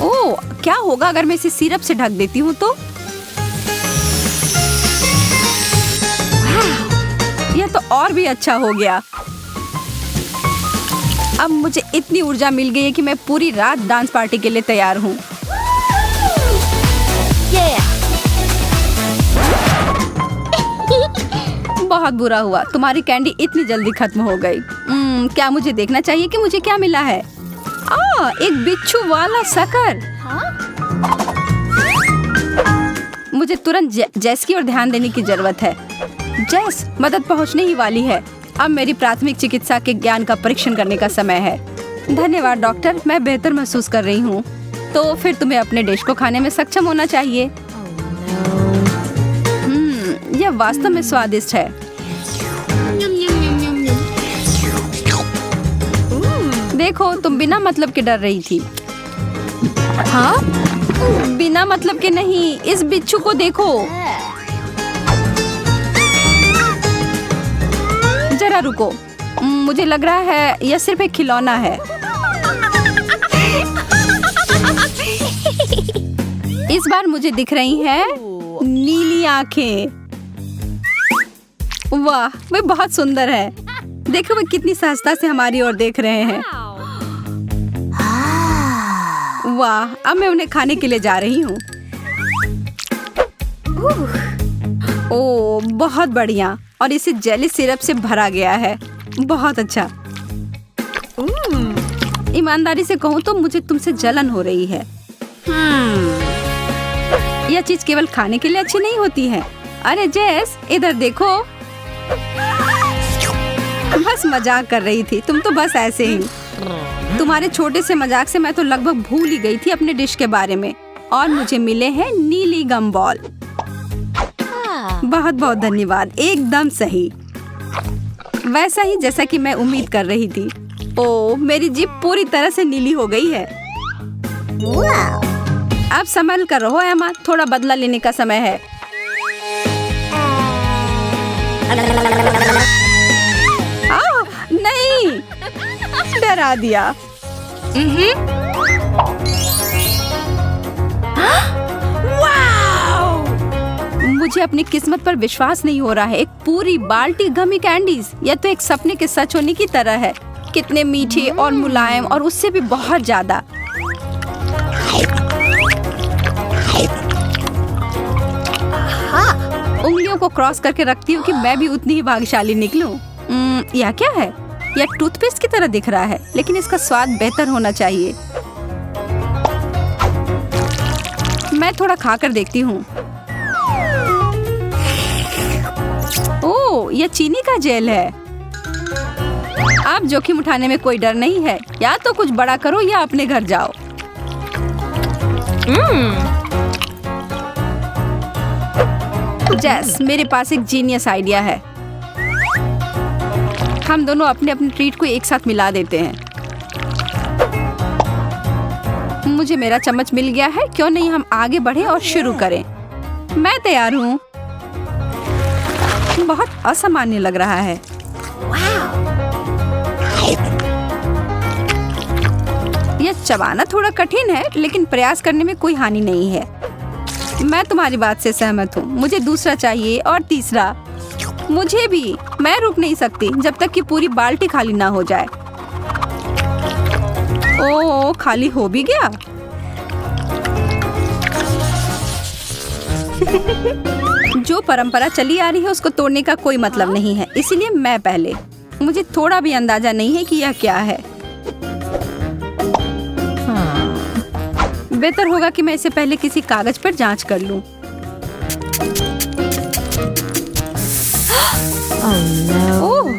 ओह, क्या होगा अगर मैं इसे सिरप से ढक देती हूँ तो? यह तो और भी अच्छा हो गया। अब मुझे इतनी ऊर्जा मिल गई है कि मैं पूरी रात डांस पार्टी के लिए तैयार हूँ। बहुत बुरा हुआ, तुम्हारी कैंडी इतनी जल्दी खत्म हो गई। क्या मुझे देखना चाहिए कि मुझे क्या मिला है? एक बिच्छू वाला शक्कर। मुझे तुरंत जेस की ओर ध्यान देने की जरूरत है। जेस, मदद पहुंचने ही वाली है। अब मेरी प्राथमिक चिकित्सा के ज्ञान का परीक्षण करने का समय है। धन्यवाद डॉक्टर, मैं बेहतर महसूस कर रही हूँ। तो फिर तुम्हें अपने डिश को खाने में सक्षम होना चाहिए। यह वास्तव में स्वादिष्ट है। देखो, तुम बिना मतलब के डर रही थी। हाँ? बिना मतलब के नहीं, इस बिच्छू को देखो। जरा रुको, मुझे लग रहा है यह सिर्फ एक खिलौना है। इस बार मुझे दिख रही हैं नीली आंखें। वाह, वे बहुत सुंदर है। देखो वे कितनी सहजता से हमारी ओर देख रहे हैं। वाह, अब मैं उन्हें खाने के लिए जा रही हूँ। ओह, बहुत बढ़िया। और इसे जेली सिरप से भरा गया है। बहुत अच्छा। ईमानदारी से कहूँ तो मुझे तुमसे जलन हो रही है। यह चीज केवल खाने के लिए अच्छी नहीं होती है। अरे जेस, इधर देखो। बस मजाक कर रही थी, तुम तो बस ऐसे ही। तुम्हारे छोटे से मजाक से मैं तो लगभग भूल ही गई थी अपने डिश के बारे में। और मुझे मिले हैं नीली गम बॉल। बहुत बहुत धन्यवाद, एकदम सही, वैसा ही जैसा कि मैं उम्मीद कर रही थी। ओह, मेरी जीभ पूरी तरह से नीली हो गई है। अब संभल कर रहो एमा, थोड़ा बदला लेने का समय है। नहीं, डरा दिया। मुझे अपनी किस्मत पर विश्वास नहीं हो रहा है। एक पूरी बाल्टी गमी कैंडीज, यह तो एक सपने के सच होने की तरह है। कितने मीठे और मुलायम, और उससे भी बहुत ज्यादा। उंगलियों को क्रॉस करके रखती हूँ कि मैं भी उतनी ही भाग्यशाली निकलूं। यह क्या है? यह टूथपेस्ट की तरह दिख रहा है, लेकिन इसका स्वाद बेहतर होना चाहिए। मैं थोड़ा खाकर देखती हूँ। ओह, यह चीनी का जेल है। अब जोखिम उठाने में कोई डर नहीं है। या तो कुछ बड़ा करो या अपने घर जाओ। जेस, मेरे पास एक जीनियस आइडिया है। हम दोनों अपने अपने ट्रीट को एक साथ मिला देते हैं। मुझे मेरा चम्मच मिल गया है, क्यों नहीं हम आगे बढ़े और शुरू करें। मैं तैयार हूँ। बहुत असामान्य लग रहा है। यह चबाना थोड़ा कठिन है, लेकिन प्रयास करने में कोई हानि नहीं है। मैं तुम्हारी बात से सहमत हूँ। मुझे दूसरा चाहिए और तीसरा। मुझे भी। मैं रुक नहीं सकती जब तक कि पूरी बाल्टी खाली ना हो जाए। ओह, खाली हो भी गया। जो परंपरा चली आ रही है उसको तोड़ने का कोई मतलब नहीं है, इसीलिए मैं पहले। मुझे थोड़ा भी अंदाजा नहीं है कि यह क्या है। बेहतर होगा कि मैं इसे पहले किसी कागज पर जांच कर लूं। ओह,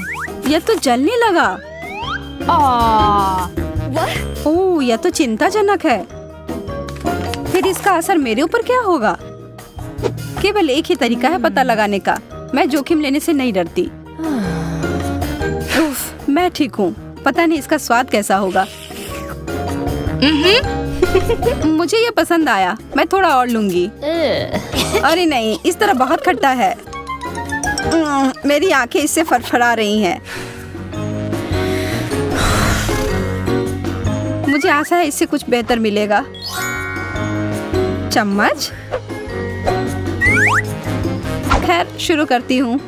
यह तो जलने लगा। ओह, यह तो चिंताजनक है। फिर इसका असर मेरे ऊपर क्या होगा? केवल एक ही तरीका है पता लगाने का। मैं जोखिम लेने से नहीं डरती। उफ, मैं ठीक हूँ। पता नहीं इसका स्वाद कैसा होगा। मुझे ये पसंद आया। मैं थोड़ा और लूंगी। अरे नहीं, इस तरह बहुत खट्टा है। मेरी आंखें इससे फड़फड़ा रही हैं। मुझे आशा है इससे कुछ बेहतर मिलेगा। चम्मच। खैर, शुरू करती हूँ।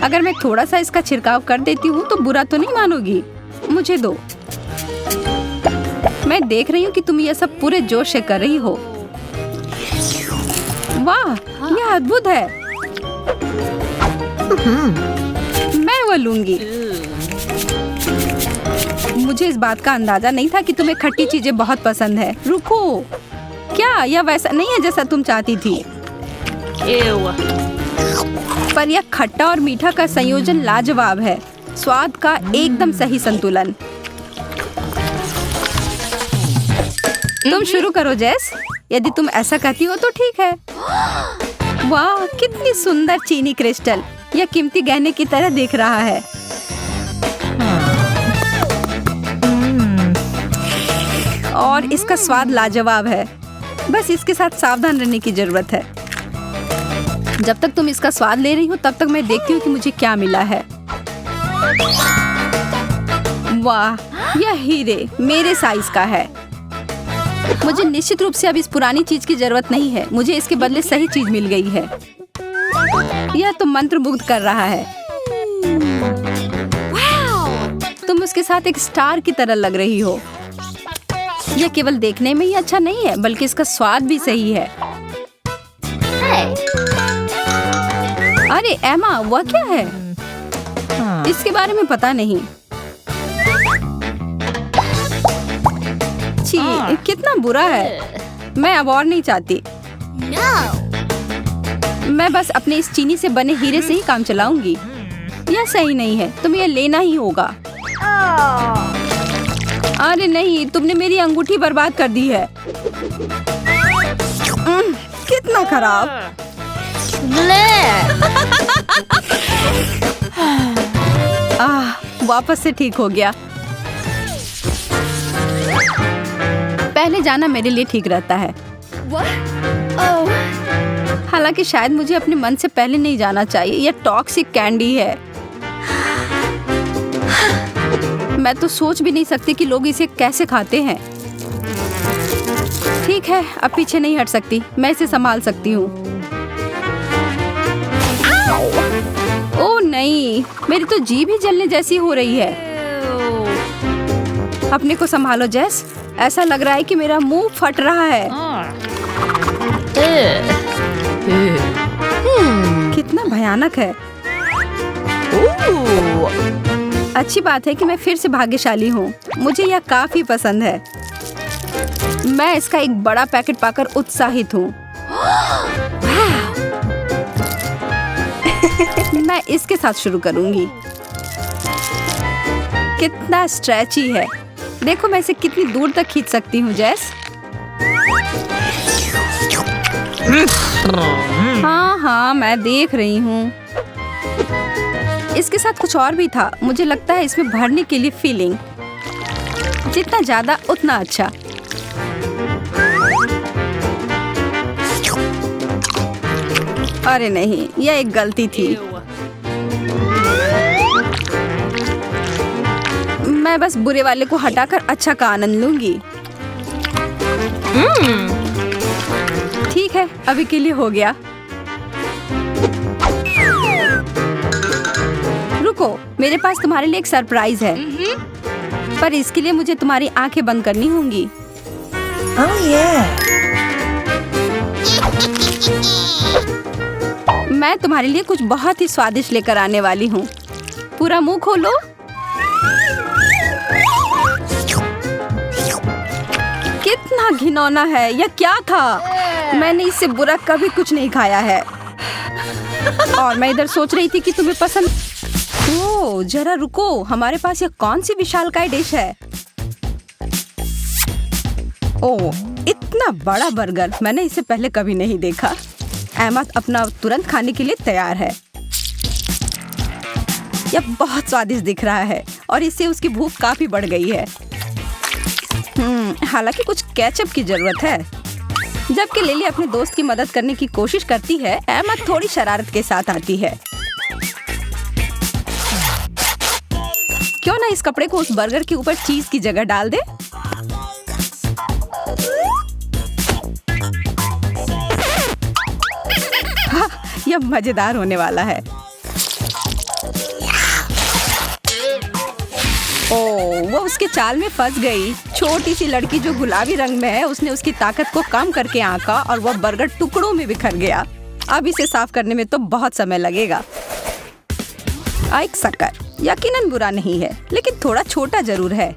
अगर मैं थोड़ा सा इसका छिड़काव कर देती हूँ तो बुरा तो नहीं मानोगी? मुझे दो। मैं देख रही हूँ कि तुम यह सब पूरे जोश से कर रही हो। वाह, यह अद्भुत है। मैं वो लूंगी। मुझे इस बात का अंदाजा नहीं था कि तुम्हें खट्टी चीजें बहुत पसंद है। रुको, क्या यह वैसा नहीं है जैसा तुम चाहती थी? पर यह खट्टा और मीठा का संयोजन लाजवाब है। स्वाद का एकदम सही संतुलन। तुम शुरू करो जेस। यदि तुम ऐसा कहती हो तो ठीक है। वाह, कितनी सुंदर चीनी क्रिस्टल। यह कीमती गहने की तरह दिख रहा है। और इसका स्वाद लाजवाब है। बस इसके साथ सावधान रहने की जरूरत है। जब तक तुम इसका स्वाद ले रही हो तब तक मैं देखती हूँ कि मुझे क्या मिला है। वाह, यह हीरे मेरे साइज का है। मुझे निश्चित रूप से अब इस पुरानी चीज की जरूरत नहीं है। मुझे इसके बदले सही चीज मिल गई है। यह तो मंत्रमुग्ध कर रहा है। तुम उसके साथ एक स्टार की तरह लग रही हो। यह केवल देखने में ही अच्छा नहीं है बल्कि इसका स्वाद भी सही है। अरे एमा, वह क्या है? इसके बारे में पता नहीं। छी, कितना बुरा है। मैं अब और नहीं चाहती। मैं बस अपने इस चीनी से बने हीरे से ही काम चलाऊंगी। यह सही नहीं है। तुम्हें यह लेना ही होगा। अरे नहीं, तुमने मेरी अंगूठी बर्बाद कर दी है। कितना खराब। वापस से ठीक हो गया। पहले जाना मेरे लिए ठीक रहता है। हालांकि शायद मुझे अपने मन से पहले नहीं जाना चाहिए। यह टॉक्सिक कैंडी है। मैं तो सोच भी नहीं सकती कि लोग इसे कैसे खाते हैं। ठीक है, अब पीछे नहीं हट सकती। मैं इसे संभाल सकती हूँ। ओह नहीं, मेरी तो जीभ ही जलने जैसी हो रही है। अपने को संभालो जेस। ऐसा लग रहा है कि मेरा मुंह फट रहा है। कितना भयानक है। अच्छी बात है कि मैं फिर से भाग्यशाली हूँ। मुझे यह काफी पसंद है। मैं इसका एक बड़ा पैकेट पाकर उत्साहित हूँ। मैं इसके साथ शुरू करूंगी। कितना स्ट्रेची है। देखो मैं इसे कितनी दूर तक खींच सकती हूँ जेस। हाँ, मैं देख रही हूँ। इसके साथ कुछ और भी था। मुझे लगता है इसमें भरने के लिए फीलिंग। जितना ज्यादा उतना अच्छा। अरे नहीं, यह एक गलती थी। मैं बस बुरे वाले को हटाकर अच्छा का आनंद लूंगी। ठीक है, अभी के लिए हो गया। रुको, मेरे पास तुम्हारे लिए एक सरप्राइज है। पर इसके लिए मुझे तुम्हारी आंखें बंद करनी होंगी। मैं तुम्हारे लिए कुछ बहुत ही स्वादिष्ट लेकर आने वाली हूँ। पूरा मुंह खोलो। कितना घिनौना है। यह क्या था? मैंने इससे बुरा कभी कुछ नहीं खाया है। और मैं इधर सोच रही थी कि तुम्हें पसंद। ओह, जरा रुको, हमारे पास यह कौन सी विशालकाय डिश है? ओह, इतना बड़ा बर्गर मैंने इसे पहले कभी नहीं देखा। एमा अपना तुरंत खाने के लिए तैयार है। यह बहुत स्वादिष्ट दिख रहा है और इससे उसकी भूख काफी बढ़ गई है। हालांकि कुछ केचप की जरूरत है। जबकि लिली अपने दोस्त की मदद करने की कोशिश करती है, एमा थोड़ी शरारत के साथ आती है। क्यों ना इस कपड़े को उस बर्गर के ऊपर चीज की जगह डाल दे। हाँ, यह मजेदार होने वाला है। ओह, वो उसके चाल में फंस गई। छोटी सी लड़की जो गुलाबी रंग में है, उसने उसकी ताकत को कम करके आंका और वह बर्गर टुकड़ों में बिखर गया। अब इसे साफ करने में तो बहुत समय लगेगा। एक शक्कर यकीनन बुरा नहीं है, लेकिन थोड़ा छोटा जरूर है।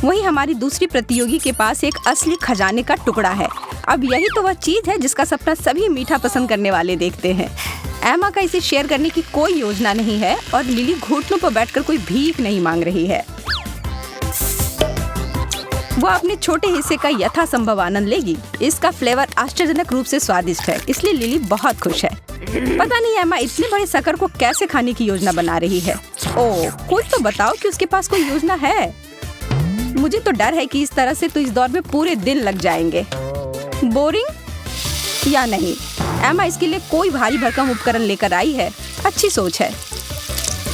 वहीं हमारी दूसरी प्रतियोगी के पास एक असली खजाने का टुकड़ा है। अब यही तो वह चीज है जिसका सपना सभी मीठा पसंद करने वाले देखते हैं। एमा का इसे शेयर करने की कोई योजना नहीं है और लिली घुटनों पर बैठकर कोई भीख नहीं मांग रही है। वो अपने छोटे हिस्से का यथासंभव आनंद लेगी। इसका फ्लेवर आश्चर्यजनक रूप से स्वादिष्ट है, इसलिए लिली बहुत खुश है। पता नहीं एमा इतने बड़े शक्कर को कैसे खाने की योजना बना रही है। ओह, कुछ तो बताओ कि उसके पास कोई योजना है। मुझे तो डर है कि इस तरह से तो इस दौर में पूरे दिन लग जाएंगे। बोरिंग या नहीं, एमा इसके लिए कोई भारी भरकम उपकरण लेकर आई है। अच्छी सोच है।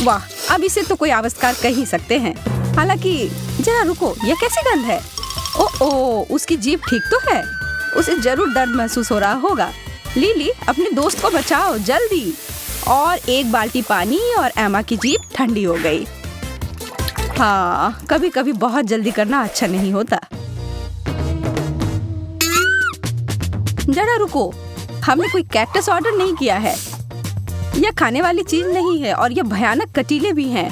वाह, अब इसे तो कोई आविष्कार कह ही सकते हैं। हालांकि जरा रुको, यह कैसी गंध है? ओह, उसकी जीभ ठीक तो है। उसे जरूर दर्द महसूस हो रहा होगा। लिली, अपने दोस्त को बचाओ जल्दी। और एक बाल्टी पानी और एमा की जीभ ठंडी हो गई। हाँ, कभी कभी बहुत जल्दी करना अच्छा नहीं होता। जरा रुको, हमने कोई कैक्टस ऑर्डर नहीं किया है। यह खाने वाली चीज नहीं है और यह भयानक कटीले भी हैं।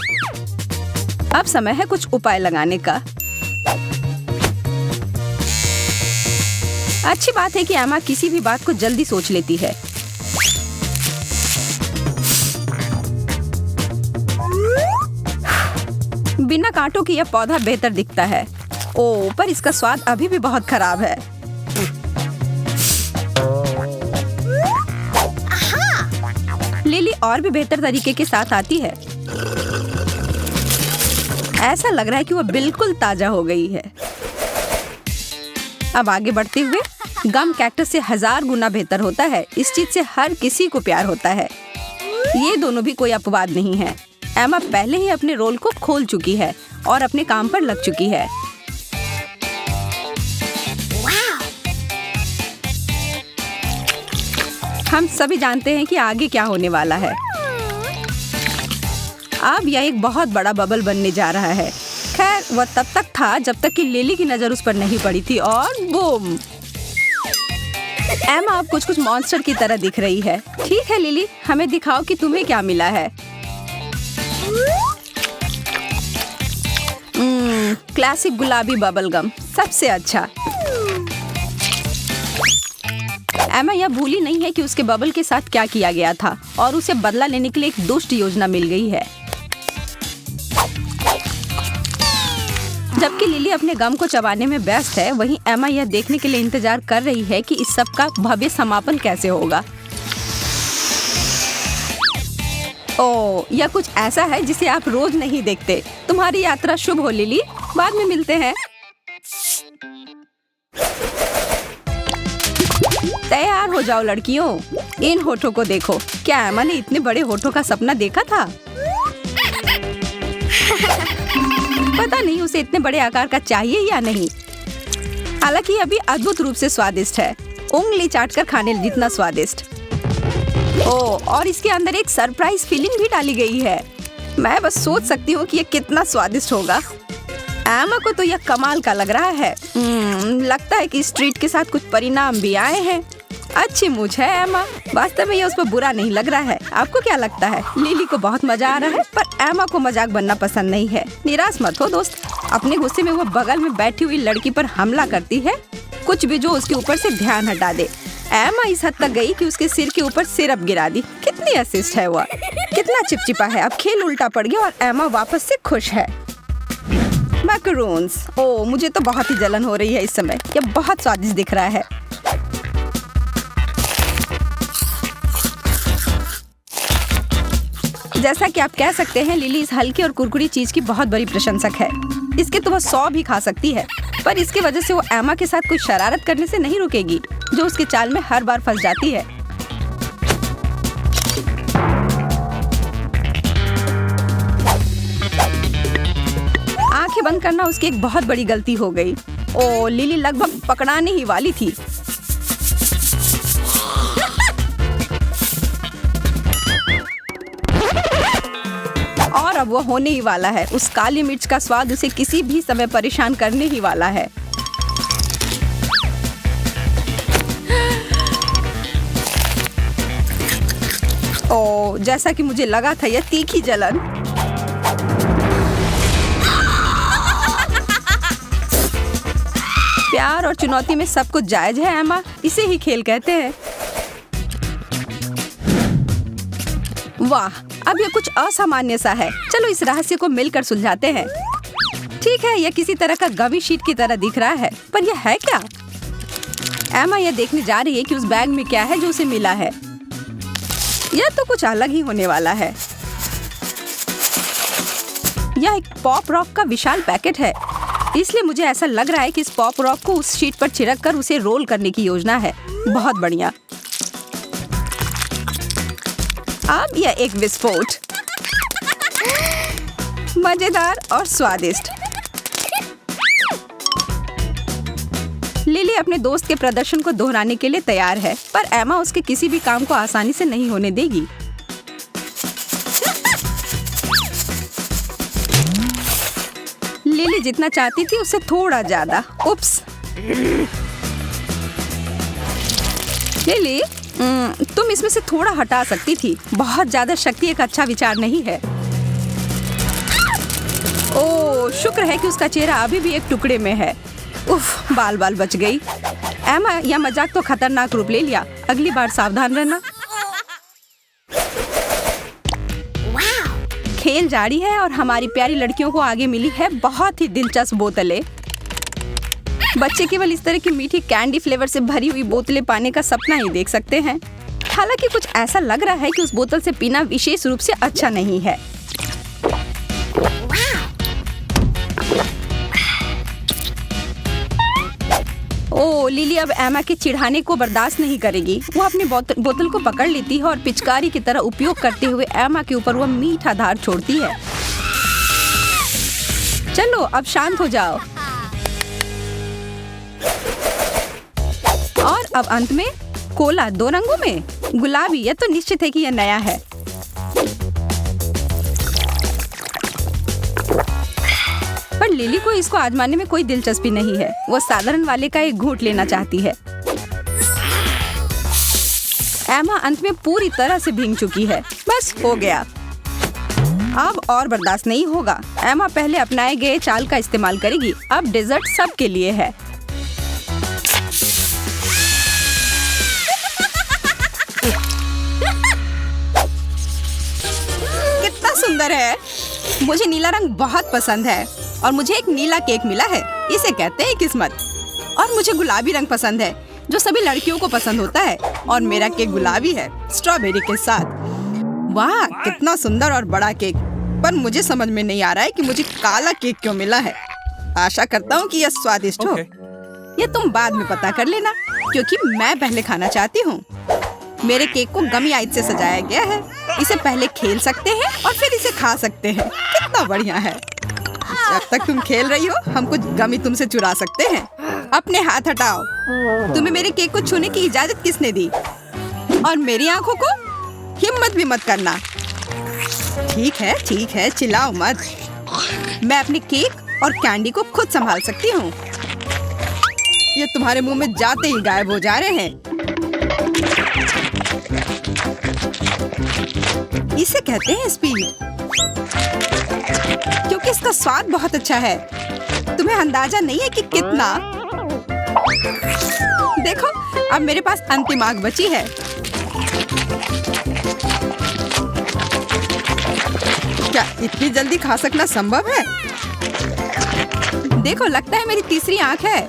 अब समय है कुछ उपाय लगाने का। अच्छी बात है कि एमा किसी भी बात को जल्दी सोच लेती है। बिना कांटों की यह पौधा बेहतर दिखता है। ओह, पर इसका स्वाद अभी भी बहुत खराब है। लिली और भी बेहतर तरीके के साथ आती है। ऐसा लग रहा है कि वह बिल्कुल ताजा हो गई है। अब आगे बढ़ते हुए, गम कैक्टस से 1000 गुना बेहतर होता है। इस चीज से हर किसी को प्यार होता है। ये दोनों भी कोई अपवाद नहीं है। एमा पहले ही अपने रोल को खोल चुकी है और अपने काम पर लग चुकी है। हम सभी जानते हैं कि आगे क्या होने वाला है। अब यह एक बहुत बड़ा बबल बनने जा रहा है। खैर, वह तब तक था जब तक कि लिली की नजर उस पर नहीं पड़ी थी और बूम! एमा अब कुछ मॉन्स्टर की तरह दिख रही है। ठीक है लिली, हमें दिखाओ कि तुम्हें क्या मिला है। क्लासिक गुलाबी बबल गम, सबसे अच्छा। एमा यह भूली नहीं है कि उसके बबल के साथ क्या किया गया था और उसे बदला लेने के लिए एक दुष्ट योजना मिल गई है। जबकि लिली अपने गम को चबाने में व्यस्त है, वहीं एमा यह देखने के लिए इंतजार कर रही है कि इस सब का भव्य समापन कैसे होगा। ओह, यह कुछ ऐसा है जिसे आप रोज नहीं देखते। तुम्हारी यात्रा शुभ हो लिली, बाद में मिलते हैं। तैयार हो जाओ लड़कियों, इन होठों को देखो। क्या एमा ने इतने बड़े होठों का सपना देखा था? पता नहीं उसे इतने बड़े आकार का चाहिए या नहीं। हालांकि अभी अद्भुत रूप से स्वादिष्ट है, उंगली चाटकर खाने जितना स्वादिष्ट। ओह, और इसके अंदर एक सरप्राइज फीलिंग भी डाली गई है। मैं बस सोच सकती हूँ कि ये कितना स्वादिष्ट होगा। एमा को तो यह कमाल का लग रहा है। लगता है कि इस ट्रीट के साथ कुछ परिणाम भी आए हैं। अच्छी मूछ है एमा। वास्तव में ये उस पर बुरा नहीं लग रहा है। आपको क्या लगता है? लिली को बहुत मजा आ रहा है, पर एमा को मजाक बनना पसंद नहीं है। निराश मत हो दोस्त। अपने गुस्से में वो बगल में बैठी हुई लड़की पर हमला करती है, कुछ भी जो उसके ऊपर से ध्यान हटा दे। एमा इस हद तक गई कि उसके सिर के ऊपर सिरप गिरा दी। कितनी असिस्ट है वह, कितना चिपचिपा है। अब खेल उल्टा पड़ गया और एमा वापस से खुश है। मैकरोन्स, ओह मुझे तो बहुत ही जलन हो रही है इस समय। यह बहुत स्वादिष्ट दिख रहा है। जैसा कि आप कह सकते हैं, लिली इस हल्की और कुरकुरी चीज की बहुत बड़ी प्रशंसक है। इसके तो वह 100 भी खा सकती है, पर इसकी वजह से वो एमा के साथ कोई शरारत करने से नहीं रुकेगी, जो उसके चाल में हर बार फंस जाती है। आंखें बंद करना उसकी एक बहुत बड़ी गलती हो गई। ओ, लिली लगभग पकड़ाने ही वाली थी। और अब वो होने ही वाला है। उस काली मिर्च का स्वाद उसे किसी भी समय परेशान करने ही वाला है। ओह, जैसा कि मुझे लगा था, यह तीखी जलन। प्यार और चुनौती में सब कुछ जायज है एमा, इसे ही खेल कहते हैं। वाह, अब यह कुछ असामान्य सा है। चलो इस रहस्य को मिलकर सुलझाते हैं। ठीक है, यह किसी तरह का गमी शीट की तरह दिख रहा है, पर यह है क्या? एमा यह देखने जा रही है कि उस बैग में क्या है जो उसे मिला है। यह तो कुछ अलग ही होने वाला है। यह एक पॉप रॉक का विशाल पैकेट है, इसलिए मुझे ऐसा लग रहा है कि इस पॉप रॉक को उस शीट पर छिड़क कर उसे रोल करने की योजना है। बहुत बढ़िया। अब यह एक विस्फोट, मजेदार और स्वादिष्ट। लिली अपने दोस्त के प्रदर्शन को दोहराने के लिए तैयार है, पर एमा उसके किसी भी काम को आसानी से नहीं होने देगी। लिली जितना चाहती थी उससे थोड़ा ज्यादा। उप्स। लिली, तुम इसमें से थोड़ा हटा सकती थी। बहुत ज्यादा शक्ति एक अच्छा विचार नहीं है। ओह, शुक्र है कि उसका चेहरा अभी भी एक टुकड़े में है। उफ, बाल बाल बच गई। एमा, यह मजाक तो खतरनाक रूप ले लिया। अगली बार सावधान रहना। खेल जारी है और हमारी प्यारी लड़कियों को आगे मिली है बहुत ही दिलचस्प बोतलें। बच्चे केवल इस तरह की मीठी कैंडी फ्लेवर से भरी हुई बोतलें पाने का सपना ही देख सकते हैं। हालांकि कुछ ऐसा लग रहा है कि उस बोतल से पीना विशेष रूप से अच्छा नहीं है। ओह, लिली अब एमा के चिढ़ाने को बर्दाश्त नहीं करेगी। वो अपनी बोतल को पकड़ लेती है और पिचकारी की तरह उपयोग करते हुए एमा के ऊपर वह मीठा धार छोड़ती है। चलो अब शांत हो जाओ। और अब अंत में कोला 2 रंगों में, गुलाबी। यह तो निश्चित है कि यह नया है। पर लिली को इसको आजमाने में कोई दिलचस्पी नहीं है। वो साधारण वाले का एक घूंट लेना चाहती है। एमा अंत में पूरी तरह से भीग चुकी है। बस हो गया। अब और बर्दाश्त नहीं होगा। एमा पहले अपनाए गए चाल का इस्तेमाल करेगी। अब डेजर्ट सबके लिए है। कितना सुंदर है। मुझे नीला रंग बहुत पसंद है और मुझे एक नीला केक मिला है। इसे कहते हैं किस्मत। और मुझे गुलाबी रंग पसंद है, जो सभी लड़कियों को पसंद होता है। और मेरा केक गुलाबी है, स्ट्रॉबेरी के साथ। वाह, कितना सुंदर और बड़ा केक। पर मुझे समझ में नहीं आ रहा है कि मुझे काला केक क्यों मिला है। आशा करता हूँ कि यह स्वादिष्ट हो। ये तुम बाद में पता कर लेना, क्योंकि मैं पहले खाना चाहती हूँ। मेरे केक को गमी आइस से सजाया गया है। इसे पहले खेल सकते हैं और फिर इसे खा सकते हैं। कितना बढ़िया है। जब तक तुम खेल रही हो, हम कुछ गमी तुमसे चुरा सकते हैं। अपने हाथ हटाओ। तुम्हें मेरे केक को छूने की इजाजत किसने दी? और मेरी आंखों को हिम्मत भी मत करना। ठीक है, चिल्लाओ मत। मैं अपने केक और कैंडी को खुद संभाल सकती हूँ। ये तुम्हारे मुंह में जाते ही गायब हो जा रहे हैं। इसे कहते हैं स्पीड, क्योंकि इसका स्वाद बहुत अच्छा है। तुम्हें अंदाजा नहीं है कि कितना। देखो, अब मेरे पास अंतिम आग बची है। क्या इतनी जल्दी खा सकना संभव है? देखो, लगता है मेरी तीसरी आंख है।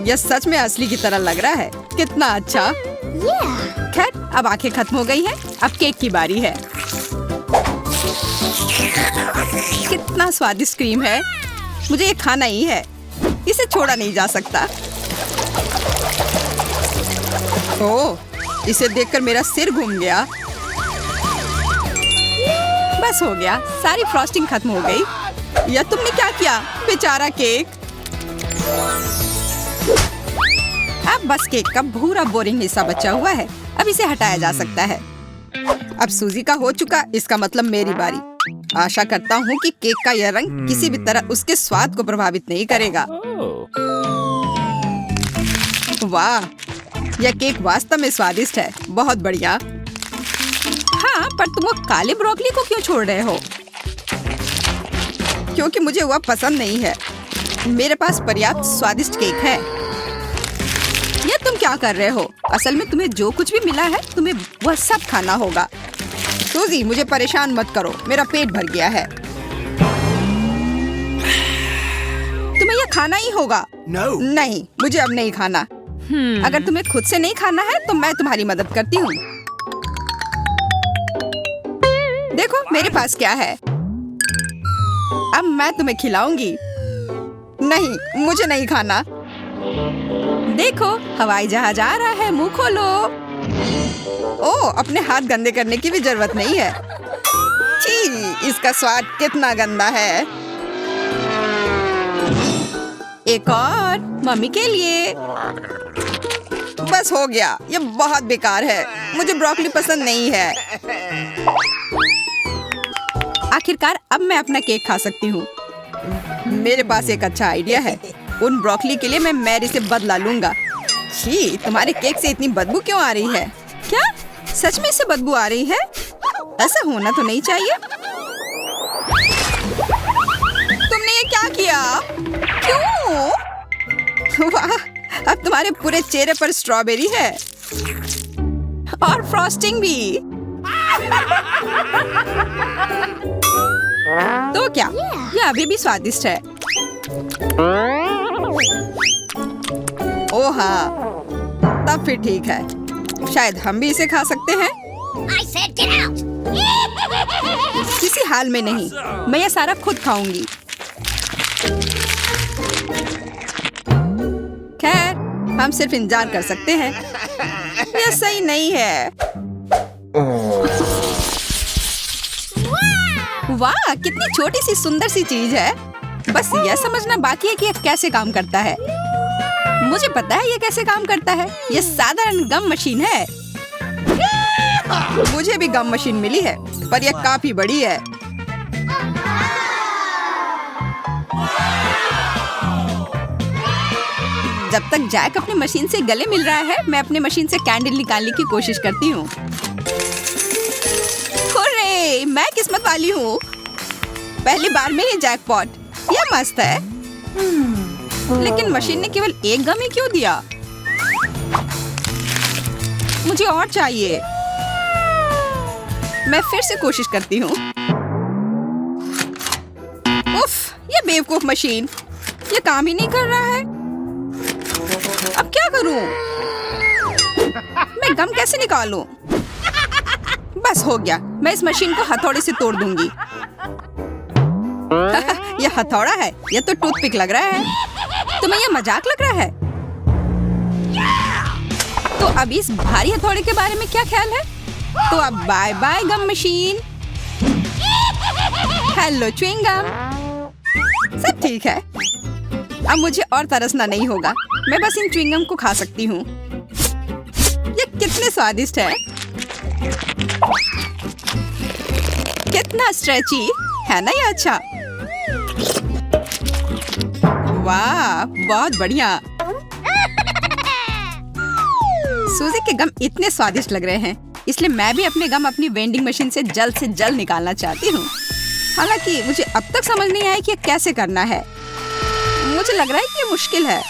यह सच में असली की तरह लग रहा है। कितना अच्छा। खैर, अब आंखें खत्म हो गई हैं। अब केक की बारी है। कितना स्वादिष्ट क्रीम है। मुझे ये खाना ही है। इसे छोड़ा नहीं जा सकता। ओह, इसे देखकर मेरा सिर घूम गया। बस हो गया, सारी फ्रॉस्टिंग खत्म हो गई। यह तुमने क्या किया, बेचारा केक। अब बस केक का भूरा बोरिंग हिस्सा बचा हुआ है। अब इसे हटाया जा सकता है। अब सूजी का हो चुका, इसका मतलब मेरी बारी। आशा करता हूँ कि केक का यह रंग किसी भी तरह उसके स्वाद को प्रभावित नहीं करेगा। वाह, यह केक वास्तव में स्वादिष्ट है। बहुत बढ़िया। हाँ, पर तुम वो काले ब्रोकली को क्यों छोड़ रहे हो? क्योंकि मुझे वह पसंद नहीं है। मेरे पास पर्याप्त स्वादिष्ट केक है। ये तुम क्या कर रहे हो? असल में तुम्हें जो कुछ भी मिला है तुम्हें वह सब खाना होगा। सूजी, मुझे परेशान मत करो, मेरा पेट भर गया है। तुम्हें यह खाना ही होगा। नहीं, मुझे अब नहीं खाना। अगर तुम्हें खुद से नहीं खाना है तो मैं तुम्हारी मदद करती हूँ। देखो मेरे पास क्या है। अब मैं तुम्हें खिलाऊंगी। नहीं, मुझे नहीं खाना। देखो, हवाई जहाज आ रहा है, मुंह खोलो। ओह, अपने हाथ गंदे करने की भी जरूरत नहीं है। छी, इसका स्वाद कितना गंदा है। एक और मम्मी के लिए। बस हो गया, ये बहुत बेकार है। मुझे ब्रोकली पसंद नहीं है। आखिरकार अब मैं अपना केक खा सकती हूँ। मेरे पास एक अच्छा आइडिया है। उन ब्रोकली के लिए मैं मैरी से बदला लूंगा। छी, तुम्हारे केक से इतनी बदबू क्यों आ रही है? क्या सच में इससे बदबू आ रही है? ऐसा होना तो नहीं चाहिए। तुमने ये क्या किया? क्यों? वाह, अब तुम्हारे पूरे चेहरे पर स्ट्रॉबेरी है और फ्रॉस्टिंग भी। तो क्या यह अभी भी स्वादिष्ट है? ओह हाँ, तब फिर ठीक है। शायद हम भी इसे खा सकते हैं। किसी हाल में नहीं, मैं यह सारा खुद खाऊंगी। खैर, हम सिर्फ इंतजार कर सकते हैं। यह सही नहीं है। वाह, कितनी छोटी सी सुंदर सी चीज है। बस यह समझना बाकी है कि यह कैसे काम करता है। मुझे पता है यह कैसे काम करता है। यह साधारण गम मशीन है। मुझे भी गम मशीन मिली है, पर यह काफी बड़ी है। जब तक जैक अपनी मशीन से गले मिल रहा है, मैं अपनी मशीन से कैंडल निकालने की कोशिश करती हूँ। हुर्रे, मैं किस्मत वाली हूँ। पहली बार में ये जैकपॉट। यह मस्त है। लेकिन मशीन ने केवल एक गम ही क्यों दिया? मुझे और चाहिए। मैं फिर से कोशिश करती हूँ। उफ, ये बेवकूफ मशीन, ये काम ही नहीं कर रहा है। अब क्या करूं? मैं गम कैसे निकालूं? बस हो गया, मैं इस मशीन को हथौड़े से तोड़ दूंगी। यह हथौड़ा है, यह तो टूथपिक लग रहा है। तुम्हें यह मजाक लग रहा है? तो अब इस भारी हथौड़े के बारे में क्या ख्याल है? तो अब bye bye gum machine. Hello chewing gum. सब ठीक है। अब मुझे और तरसना नहीं होगा। मैं बस इन च्युइंग गम को खा सकती हूँ। ये कितने स्वादिष्ट है। कितना स्ट्रेची है ना ये। अच्छा, वाह, बहुत बढ़िया। सूजी के गम इतने स्वादिष्ट लग रहे हैं, इसलिए मैं भी अपने गम अपनी वेंडिंग मशीन से जल्द निकालना चाहती हूँ। हालांकि मुझे अब तक समझ नहीं आया कि ये कैसे करना है। मुझे लग रहा है कि ये मुश्किल है।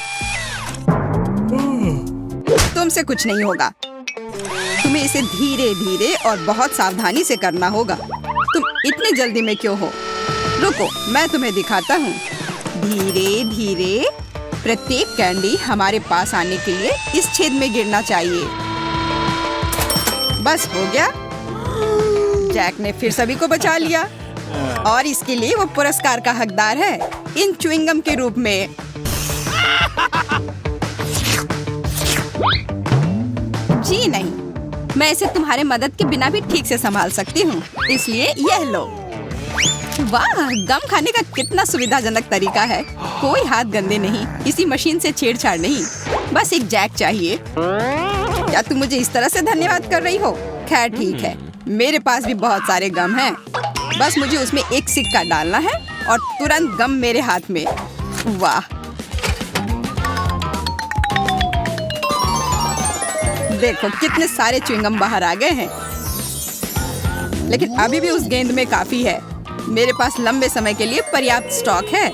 तुमसे कुछ नहीं होगा। तुम्हें इसे धीरे धीरे और बहुत सावधानी से करना होगा। तुम इतनी जल्दी में क्यों हो? रुको, मैं तुम्हें दिखाता हूँ। धीरे धीरे प्रत्येक कैंडी हमारे पास आने के लिए इस छेद में गिरना चाहिए। बस हो गया। जैक ने फिर सभी को बचा लिया और इसके लिए वो पुरस्कार का हकदार है, इन च्युइंगम के रूप में। जी नहीं, मैं इसे तुम्हारे मदद के बिना भी ठीक से संभाल सकती हूँ, इसलिए यह लो। वाह, गम खाने का कितना सुविधाजनक तरीका है। कोई हाथ गंदे नहीं, किसी मशीन से छेड़छाड़ नहीं, बस एक जैक चाहिए। क्या तुम मुझे इस तरह से धन्यवाद कर रही हो? खैर ठीक है, मेरे पास भी बहुत सारे गम हैं। बस मुझे उसमें एक सिक्का डालना है और तुरंत गम मेरे हाथ में। वाह! देखो कितने सारे च्युइंगम बाहर आ गए हैं। लेकिन अभी भी उस गेंद में काफी है। मेरे पास लंबे समय के लिए पर्याप्त स्टॉक है।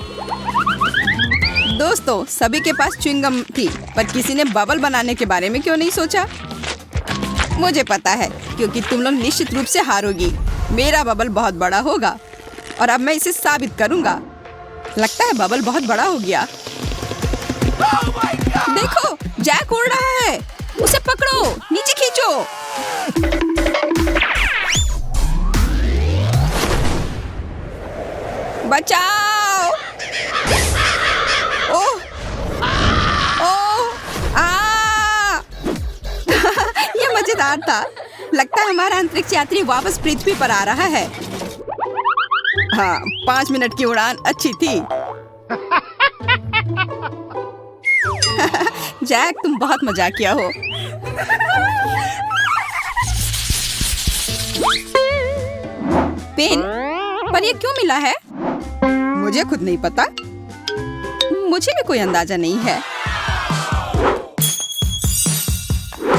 दोस्तों, सभी के पास च्युइंगम थी, पर किसी ने बबल बनाने के बारे में क्यों नहीं सोचा? मुझे पता है, क्योंकि तुम लोग निश्चित रूप से हारोगी। मेरा बबल बहुत बड़ा होगा और अब मैं इसे साबित करूंगा। लगता है बबल बहुत बड़ा हो गया। देखो, जैक उड़ रहा है। उसे पकड़ो, नीचे खींचो। बचाओ! ओह! ओह! ये मजेदार था। लगता है हमारा अंतरिक्ष यात्री वापस पृथ्वी पर आ रहा है। हाँ, 5 मिनट की उड़ान अच्छी थी। जैक, तुम बहुत मजाकिया हो। पेन, पर ये क्यों मिला है? मुझे खुद नहीं पता। मुझे भी कोई अंदाजा नहीं है।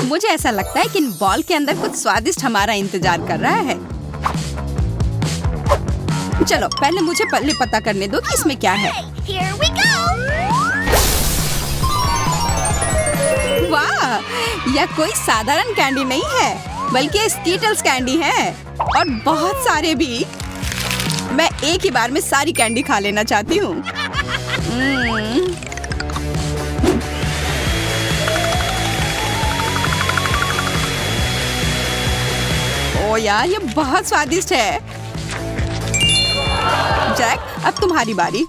मुझे ऐसा लगता है कि इन बॉल के अंदर कुछ स्वादिष्ट हमारा इंतजार कर रहा है। चलो, पहले मुझे पता करने दो कि इसमें क्या है। Here we go! वाह! यह कोई साधारण कैंडी नहीं है, बल्कि स्कीटल्स कैंडी है और बहुत सारे भी। मैं एक ही बार में सारी कैंडी खा लेना चाहती हूँ। ओ यार, ये बहुत स्वादिष्ट है। जैक, अब तुम्हारी बारी।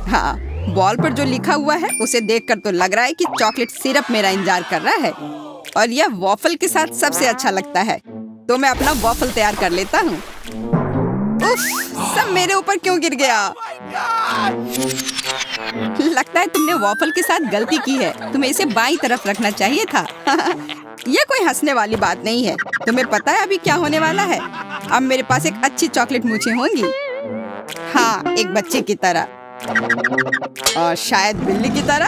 हाँ, बॉल पर जो लिखा हुआ है उसे देखकर तो लग रहा है कि चॉकलेट सिरप मेरा इंतजार कर रहा है और यह वॉफल के साथ सबसे अच्छा लगता है। तो मैं अपना वॉफल तैयार कर लेता हूँ। उफ, सब मेरे ऊपर क्यों गिर गया? लगता है तुमने वॉफल के साथ गलती की है। तुम्हें इसे बाईं तरफ रखना चाहिए था। यह कोई हंसने वाली बात नहीं है। तुम्हें पता है अभी क्या होने वाला है? अब मेरे पास एक अच्छी चॉकलेट मूंछें होंगी। हाँ, एक बच्चे की तरह और शायद बिल्ली की तरह।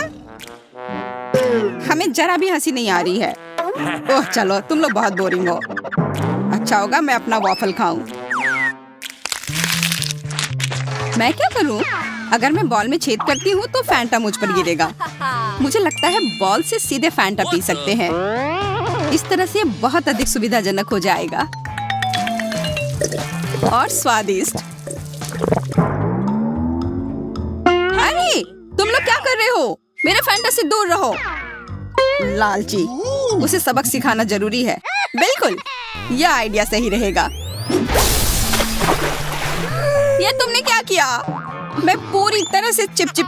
हमें जरा भी हंसी नहीं आ रही है। ओह, चलो, तुम लोग बहुत बोरिंग हो। अच्छा होगा मैं अपना वॉफल खाऊं। मैं क्या करूं? अगर मैं बॉल में छेद करती हूँ तो फैंटा मुझ पर गिरेगा। मुझे लगता है बॉल से सीधे फैंटा पी सकते हैं। इस तरह से बहुत अधिक सुविधाजनक हो जाएगा और स्वादिष्ट। अरे, तुम लोग क्या कर रहे हो? मेरे फैंटा से दूर रहो। लालची, उसे सबक सिखाना जरूरी है। बिल्कुल, यह आइडिया सही रहेगा। ये तुमने क्या किया? मैं पूरी तरह से चिपचिप